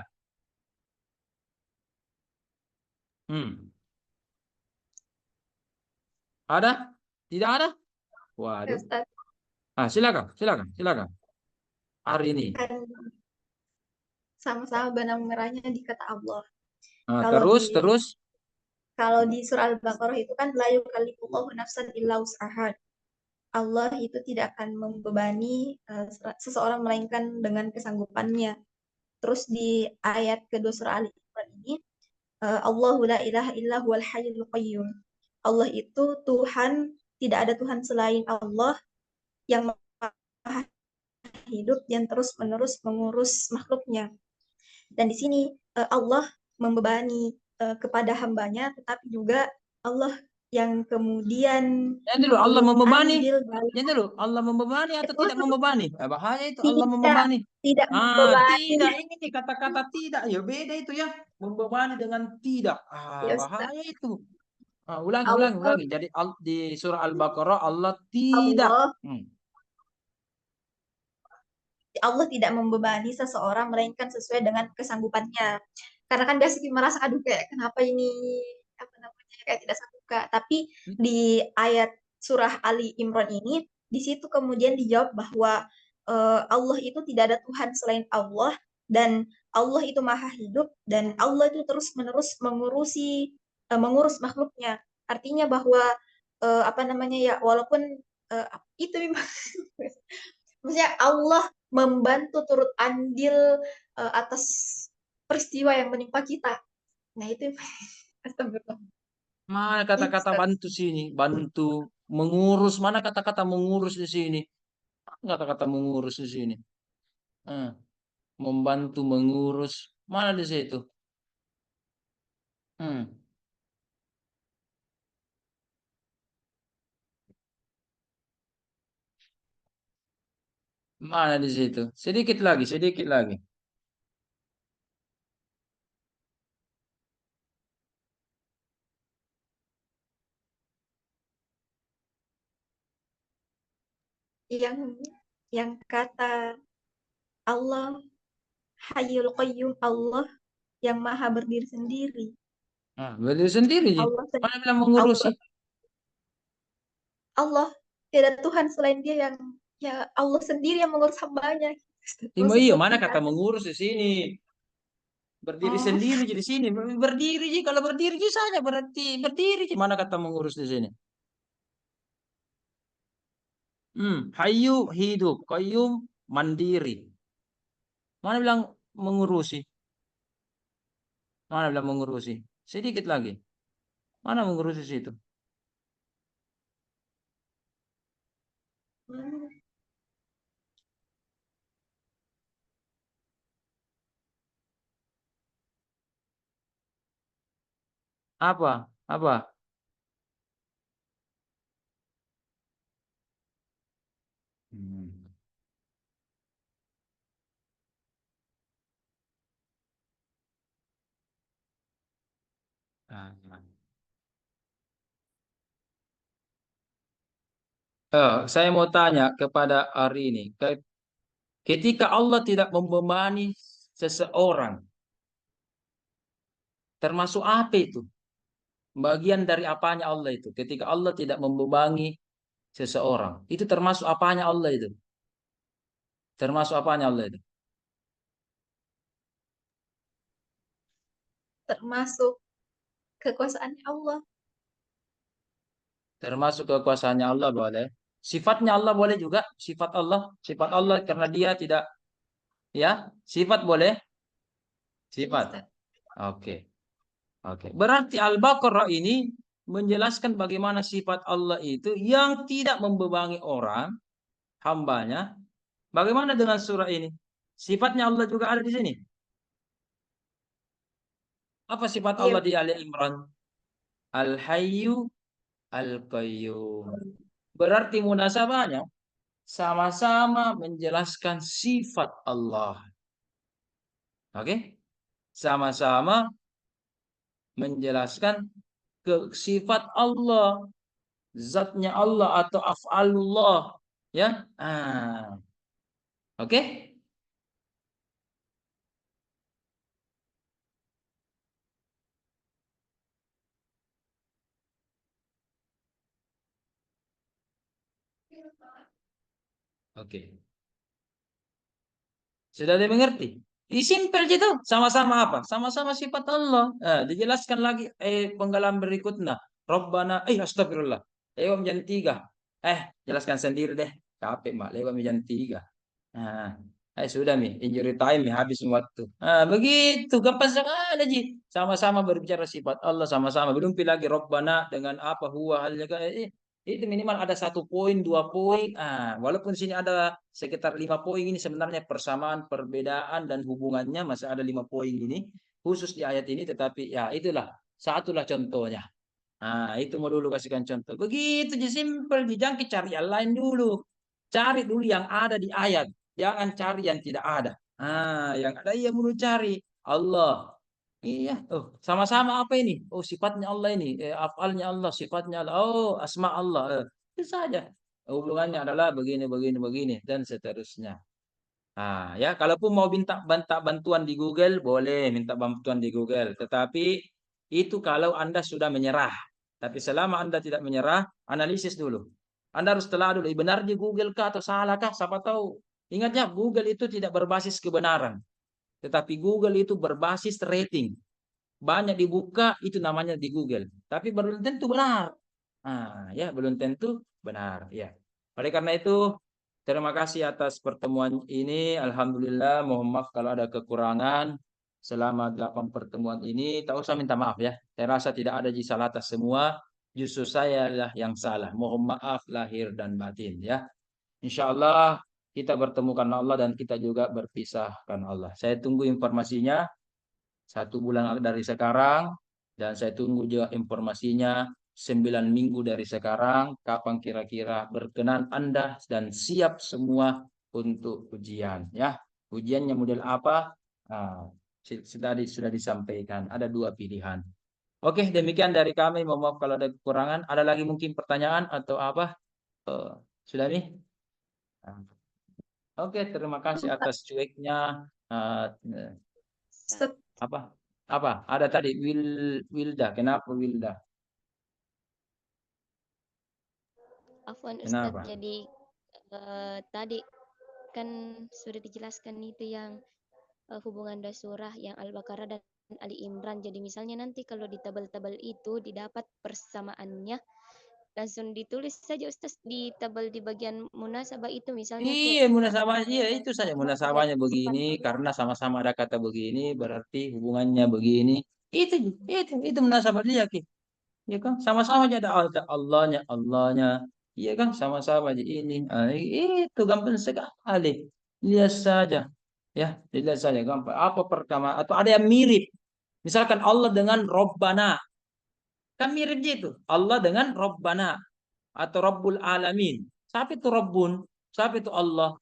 Ada? Tidak ada? Waduh. Ustaz, Silakan. Hari ini. kan sama-sama benang merahnya di kata Allah. Terus. Kalau di surah Al-Baqarah itu kan la yukallifullahu nafsan illa wus'aha. Allah itu tidak akan membebani seseorang melainkan dengan kesanggupannya. Terus di ayat kedua surah Al-Imran ini, Allahu la ilaha illa huwal hayyul qayyum. Allah itu Tuhan, tidak ada Tuhan selain Allah yang maha hidup yang terus-menerus mengurus makhluknya. Dan di sini Allah membebani kepada hambanya, tetapi juga Allah yang kemudian Allah membebani. mengambil Allah membebani atau tidak membebani? Bahaya itu Allah Tidak, membebani. tidak membebani. Tidak. Ini kata-kata tidak. Ya beda itu ya. Membebani dengan tidak. Ya, Bahaya itu. Ulangi. Jadi di surah Al-Baqarah Allah tidak. Allah Allah tidak membebani seseorang melainkan sesuai dengan kesanggupannya. Karena kan biasa kita merasa aduh kayak kenapa ini apa namanya kayak tidak sanggup Kak. Tapi di ayat surah Ali Imran ini di situ kemudian dijawab bahwa Allah itu tidak ada Tuhan selain Allah dan Allah itu maha hidup dan Allah itu terus-menerus mengurus makhluknya. Artinya bahwa apa namanya ya walaupun itu memang maksudnya Allah membantu turut andil atas peristiwa yang menimpa kita. Nah itu astagfirullah. Mana Itu kata-kata Ustaz. bantu sini? Bantu mengurus. Mana kata-kata mengurus di sini? Kata-kata mengurus di sini. Membantu mengurus. Mana di situ? Hmm. Mana di situ? Sedikit lagi, sedikit lagi. Yang kata Allah Hayyul Qayyum, Allah yang maha berdiri sendiri. Berdiri sendiri, Ji. Allah Mana bilang mengurusi? Allah tidak Tuhan selain Dia yang ya Allah sendiri yang mengurus hambanya. Iya, Maksudku mana tidak kata ada. mengurus di sini? Berdiri Oh, sendiri di sini. Berdiri, Ji. Kalau berdiri Ji saja berarti berdiri, Ji. Mana kata mengurus di sini? Hayyu hidup, qayyum mandiri. Mana bilang mengurusi? Mana bilang mengurusi? Sedikit lagi. Mana mengurusi situ? Apa? Apa? Hmm. Ah, saya mau tanya kepada hari ini, ketika Allah tidak membebani seseorang, termasuk apa itu? Bagian dari apanya Allah itu? Ketika Allah tidak membebani seseorang, itu termasuk apanya Allah itu? Termasuk apanya Allah itu? termasuk kekuasaannya Allah. Termasuk kekuasaannya Allah boleh. Sifatnya Allah boleh juga. Sifat Allah karena dia tidak, ya, sifat boleh. Ya, Sifat. Ustaz. Oke. Oke. Berarti Al-Baqarah ini menjelaskan bagaimana sifat Allah itu yang tidak membebani orang, hambanya. Bagaimana dengan surah ini? Sifatnya Allah juga ada di sini. Apa sifat Iya, Allah di Ali Imran? Al-Hayyu Al-Qayyum. Berarti munasabahnya sama-sama menjelaskan sifat Allah. Oke? Sama-sama menjelaskan sifat Allah, zatnya Allah atau af'alullah, ya. Oke? Oke. Sudah dimengerti? Simpel gitu. Sama-sama apa? Sama-sama sifat Allah. Dijelaskan lagi penggalan berikutnya. Rabbana, astagfirullah. Lewat jam 3. Jelaskan sendiri deh. Capek, Mak. Lewat jam 3. Sudah, Mi. Injury time, Mi. Habis waktu. Begitu. Gampang sekali, Ji. Sama-sama berbicara sifat Allah. Sama-sama. Belum lagi Rabbana dengan apa, huwa, halnya. Itu minimal ada 1 poin, 2 poin. Walaupun sini ada sekitar 5 poin ini sebenarnya persamaan, perbedaan dan hubungannya masih ada 5 poin ini khusus di ayat ini. Tetapi ya itulah satulah contohnya. Itu mau dulu kasihkan contoh. Begitu aja simpel. Jangan cari yang lain dulu. Cari dulu yang ada di ayat. Jangan cari yang tidak ada. Yang ada ya dulu cari. Allah. Iya, sama-sama apa ini? Sifatnya Allah ini, afalnya Allah, sifatnya Allah. Asma Allah. Itu saja. Hubungannya adalah begini, begini, begini dan seterusnya. Nah, ya, kalaupun mau minta bantuan di Google, boleh minta bantuan di Google. Tetapi itu kalau Anda sudah menyerah. Tapi selama Anda tidak menyerah, analisis dulu. Anda harus telah dulu, benar di Google kah atau salah kah? Siapa tahu. Ingat ya, Google itu tidak berbasis kebenaran. Tetapi Google itu berbasis rating. Banyak dibuka, itu namanya di Google. Tapi belum tentu benar. Nah, ya, belum tentu benar. Ya. Oleh karena itu, terima kasih atas pertemuan ini. Alhamdulillah, mohon maaf kalau ada kekurangan. Selama 8 pertemuan ini, tak usah minta maaf ya. Saya rasa tidak ada salah atas semua. Justru saya lah yang salah. Mohon maaf lahir dan batin ya. Insya Allah kita bertemu karena Allah dan kita juga berpisah karena Allah. Saya tunggu informasinya 1 bulan dari sekarang dan saya tunggu juga informasinya 9 minggu dari sekarang, kapan kira-kira berkenan Anda dan siap semua untuk ujian ya. Ujiannya model apa? Nah, sudah disampaikan, ada 2 pilihan. Oke, demikian dari kami. Mohon maaf kalau ada kekurangan. Ada lagi mungkin pertanyaan atau apa? Sudah nih? Oke, terima kasih atas cueknya. Ustaz, Apa? Apa? Ada tadi Wilda. Kenapa Wilda? Afwan Ustadz, Kenapa? jadi tadi kan sudah dijelaskan itu yang hubungan dua surah yang Al-Baqarah dan Ali Imran. Jadi misalnya nanti kalau di tabel-tabel itu didapat persamaannya, langsung ditulis saja Ustaz di tabel di bagian munasabah itu misalnya Iya, kayak munasabah. Iya, itu saja ayat munasabahnya begini karena sama-sama ada kata begini berarti hubungannya begini. Itu munasabah dia, Ki. Iya kan? Sama-sama aja ada Allahnya. Iya kan? Sama-sama aja ini. Itu gampang sekali. Lihat saja. Ya, dilihat saja gampang. Apa pertama atau ada yang mirip. Misalkan Allah dengan Robbana. Kan mirip gitu. Allah dengan Robbana atau Rabbul Alamin. Siapa itu Rabbun? Siapa itu Allah?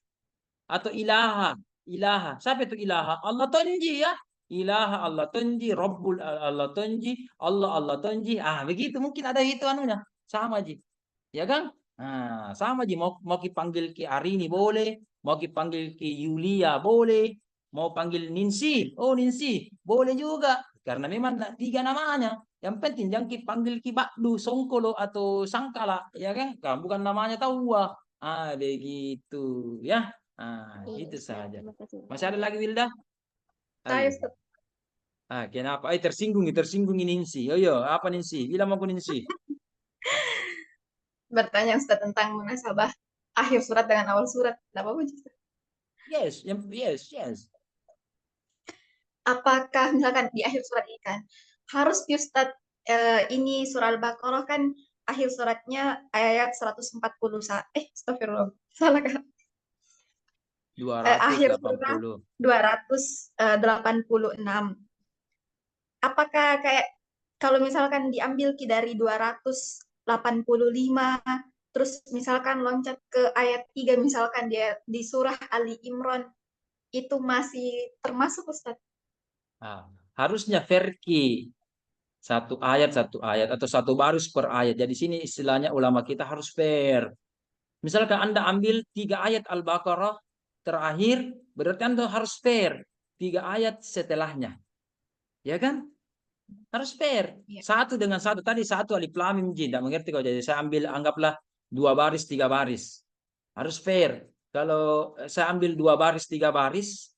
Atau ilaha? Ilaha. Siapa itu ilaha? Allah tonji ya. Ilaha Allah tonji, Rabbul Allah tonji, Allah tonji. Ah, begitu mungkin ada itu anunya. Sama Ji. Ya kan? Nah, sama Ji. Mau dipanggil Ki Arini boleh, mau dipanggil Ki Yulia boleh, mau panggil Ninsi. Oh, Ninsi, boleh juga. Karena memang 3 namanya. Yang penting jangan dipanggil Ki Bakdu, Songkolo atau Sangkala, ya kan? Bukan namanya tahu. Ah, begitu ya. Ah, iya itu Ustaz. saja. Terima kasih. Masih ada lagi Wilda? saya Ayo. Ustaz. Kenapa? Tersinggung ini Ninsi. Yo, apa Ninsi? Bilang aku Ninsi. Bertanya Ustaz tentang munasabah akhir surat dengan awal surat. Tidak apa-apa, Ustaz. Yes. Apakah misalkan di akhir surat ini kan harus di Ustaz ini surah Al-Baqarah kan akhir suratnya ayat 140 astagfirullah. Salah kan? Akhir surat 280. 286. Apakah kayak kalau misalkan diambil dari 285 terus misalkan loncat ke ayat 3 misalkan dia di surah Ali Imran itu masih termasuk Ustaz? Harusnya verki. Satu ayat atau satu baris per ayat. Jadi sini istilahnya ulama kita harus fair. Misalkan Anda ambil 3 ayat Al-Baqarah terakhir, berarti Anda harus fair 3 ayat setelahnya. Ya kan? Harus fair. Ya. Satu dengan satu. Tadi satu alif lam mim jim. Tidak mengerti kok. Jadi saya ambil anggaplah 2 baris, 3 baris. Harus fair. Kalau saya ambil 2 baris, 3 baris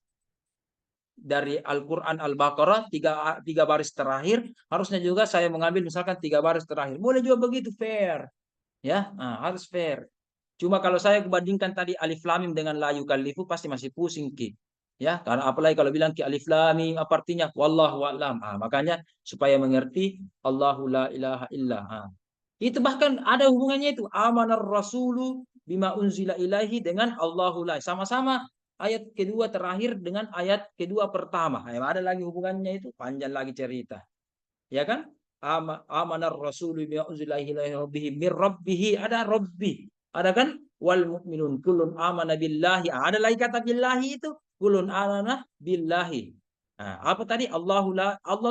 dari Al-Quran Al-Baqarah, 3 baris terakhir, harusnya juga saya mengambil misalkan 3 baris terakhir. Boleh juga begitu, fair. Ya, harus fair. Cuma kalau saya bandingkan tadi alif lam mim dengan la yukallifu pasti masih pusing Ki. Ya, karena apalagi kalau bilang Ki alif lam mim apa artinya? Wallahu a'lam. Makanya supaya mengerti Allahu la ilaha illa. Itu bahkan ada hubungannya itu amanar rasulu bima unzila ilaihi dengan Allahu la. Sama-sama ayat kedua terakhir dengan ayat kedua pertama. Ada lagi hubungannya itu panjang lagi cerita. Ya kan? Amanar rasulu bima unzila ilaihi mir rabbihi, ada rabbi. Ada kan? Wal mu'minun kullun amana billahi. Ada lagi kata billahi itu kullun amana billahi. Apa tadi? Allah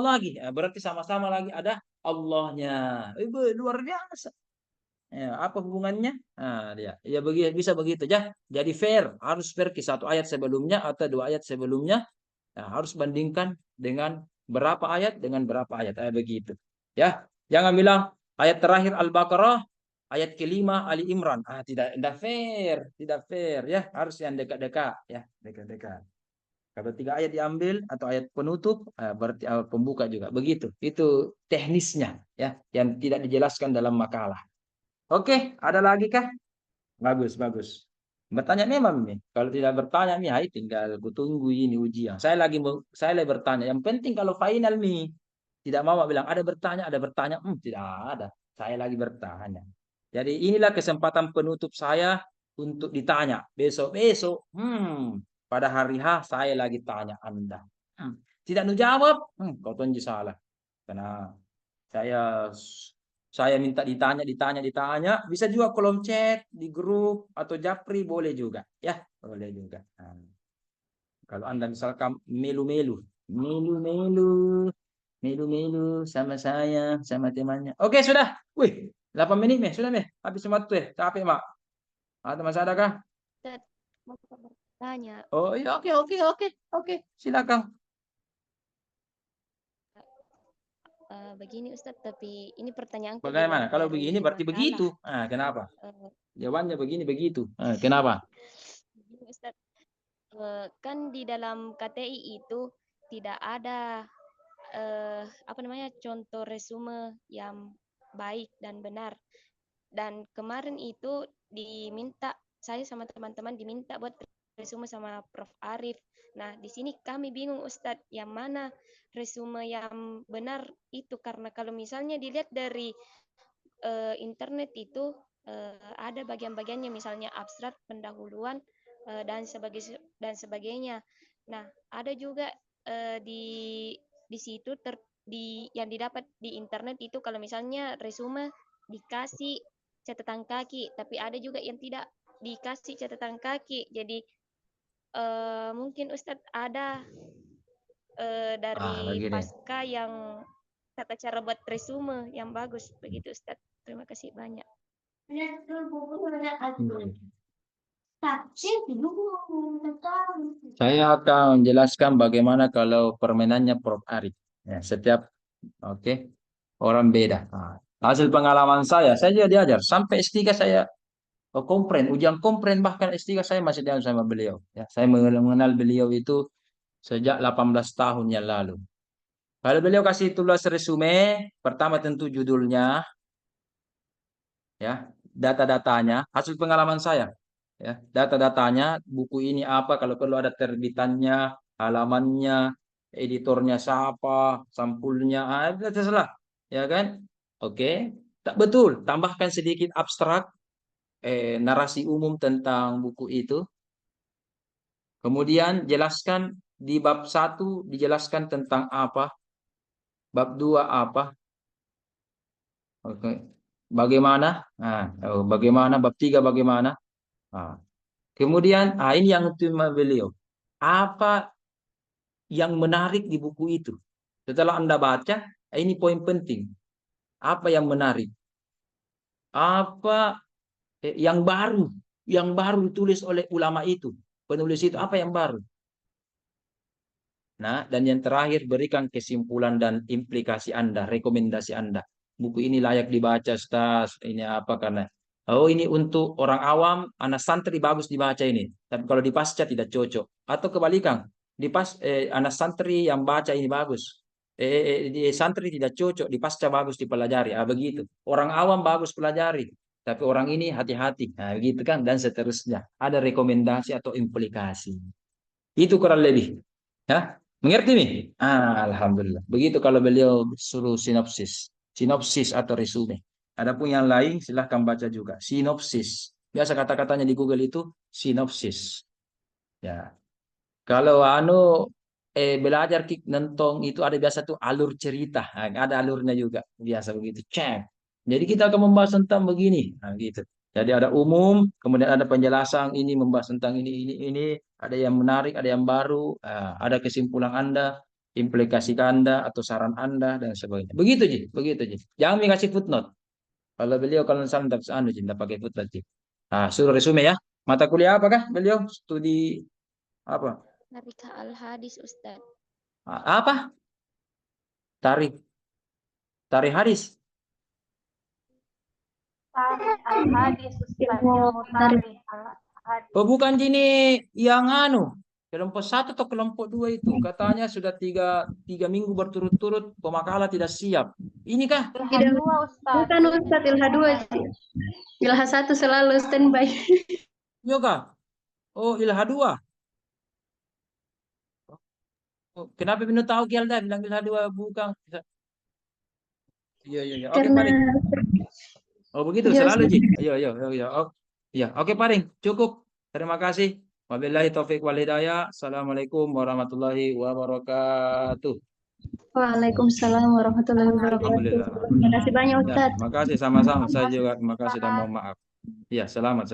lagi. Berarti sama-sama lagi ada Allahnya. Luar biasa. Ya, apa hubungannya? Nah, dia. Ya bisa begitu ya. Jadi fair, harus fair ke satu ayat sebelumnya atau dua ayat sebelumnya. Nah, harus bandingkan dengan berapa ayat dengan berapa ayat. Begitu. Ya, jangan bilang ayat terakhir Al-Baqarah, ayat kelima Ali Imran. Tidak fair, tidak fair ya. Harus yang dekat-dekat ya, dekat-dekat. Kalau 3 ayat diambil atau ayat penutup, berarti pembuka juga. Begitu. Itu teknisnya ya, yang tidak dijelaskan dalam makalah. Oke, ada lagi kah? Bagus, bagus. Bertanya memang nih. Kalau tidak bertanya nih, hai tinggal kutunggu ini ujian. Saya lagi bertanya. Yang penting kalau final nih, tidak mau bilang ada bertanya. Tidak ada. Saya lagi bertanya. Jadi inilah kesempatan penutup saya untuk ditanya. Besok-besok, pada hari H saya lagi tanya Anda. Tidak nu jawab, kau tunjuk salah. Karena saya minta ditanya. Bisa juga kolom chat di grup atau japri boleh juga, ya boleh juga. Nah, kalau Anda misalkan melu-melu sama saya, sama temannya. Oke sudah, 8 menit nih, sudah nih, habis waktu ya, capek mak. Atau masih ada kah? Ustaz, mau bertanya. Oh iya, oke, silakan. Begini Ustadz, tapi ini pertanyaanku di Bagaimana? luar Kalau dari begini berarti makalah. begitu. Kenapa? Eh, Jawabannya begini begitu. Kenapa? Begini Ustadz, kan di dalam KTI itu tidak ada contoh resume yang baik dan benar. Dan kemarin itu saya sama teman-teman diminta buat resume sama Prof. Arif. Nah, di sini kami bingung Ustadz, yang mana resume yang benar itu, karena kalau misalnya dilihat dari internet itu ada bagian-bagiannya, misalnya abstrak, pendahuluan dan sebagainya. Nah, ada juga di situ yang didapat di internet itu, kalau misalnya resume dikasih catatan kaki, tapi ada juga yang tidak dikasih catatan kaki. Jadi mungkin Ustadz ada dari Begini. pasca yang tata cara buat resume yang bagus begitu Ustadz. Terima kasih banyak. Saya akan menjelaskan bagaimana kalau permainannya Prof. Arif. Ya, setiap orang beda. Hasil pengalaman saya juga diajar sampai S3 saya ujian kompren, bahkan S3 saya masih diajar sama beliau. Ya, saya mengenal beliau itu sejak 18 tahun yang lalu. Kalau beliau kasih tulis resume, pertama tentu judulnya, ya, data-datanya, hasil pengalaman saya. Ya, data-datanya, buku ini apa, kalau perlu ada terbitannya, halamannya, editornya siapa, sampulnya, terserah, ya kan? Oke, tak betul, tambahkan sedikit abstrak, narasi umum tentang buku itu. Kemudian jelaskan di bab 1 dijelaskan tentang apa, bab 2 apa, oke, bagaimana, bagaimana, bab 3 bagaimana. Kemudian, ini yang tema beliau. Apa yang menarik di buku itu? Setelah Anda baca, ini poin penting. Apa yang menarik? Apa yang baru ditulis oleh ulama itu? Penulis itu apa yang baru? Nah, dan yang terakhir, berikan kesimpulan dan implikasi Anda, rekomendasi Anda. Buku ini layak dibaca, Ustaz. Ini apa karena ini untuk orang awam, anak santri bagus dibaca ini. Tapi kalau di pasca tidak cocok. Atau kebalikan, anak santri yang baca ini bagus. Di santri tidak cocok, di pasca bagus dipelajari. Begitu. Orang awam bagus pelajari. Tapi orang ini hati-hati. Begitu kan, dan seterusnya. Ada rekomendasi atau implikasi. Itu kurang lebih. Ya, mengerti nih? Alhamdulillah. Begitu kalau beliau suruh sinopsis. Sinopsis atau resume. Adapun yang lain silahkan baca juga. Sinopsis. Biasa kata-katanya di Google itu sinopsis. Ya. Kalau belajar nentong itu ada biasa tuh alur cerita. Ada alurnya juga. Biasa begitu. Cek. Jadi kita akan membahas tentang begini. Gitu. Jadi ada umum, kemudian ada penjelasan ini membahas tentang ini, ada yang menarik, ada yang baru, ada kesimpulan Anda, implikasi Anda atau saran Anda dan sebagainya. Begitu Ji, begitu Ji. Jangan dikasih footnote. Kalau beliau kalau misalnya tidak anu cinta pakai putra Ji. Nah, suruh resume ya. Mata kuliah apakah beliau? Studi apa? Narika Al-Hadis Ustaz. Apa? Tarikh hadis. Tarikh Al-Hadis Ustaz, ilmu tarikh Al-Hadis. Oh bukan ini yang anu. Kelompok 1 atau kelompok 2 itu. Katanya sudah tiga minggu berturut-turut pemakalah tidak siap. Ini kah? Ilha 2 Ustaz. Bukan Ustaz, Ilha 2 sih. Ilha 1 selalu standby. Iya kah? Oh Ilha 2. Oh, kenapa Bino tahu Kialda bilang Ilha 2 bukan? Iya. Oke Karena paling. Oh begitu Iya, selalu Ustaz. Ji. Iya. Oh, iya, oke paling cukup. Terima kasih. Wabillahi taufik wal hidayah. Assalamualaikum warahmatullahi wabarakatuh. Waalaikumsalam warahmatullahi wabarakatuh. Alhamdulillah. Terima kasih banyak Ya, Ustaz. terima kasih sama-sama. Saya juga terima kasih dan mohon maaf. Ya, selamat.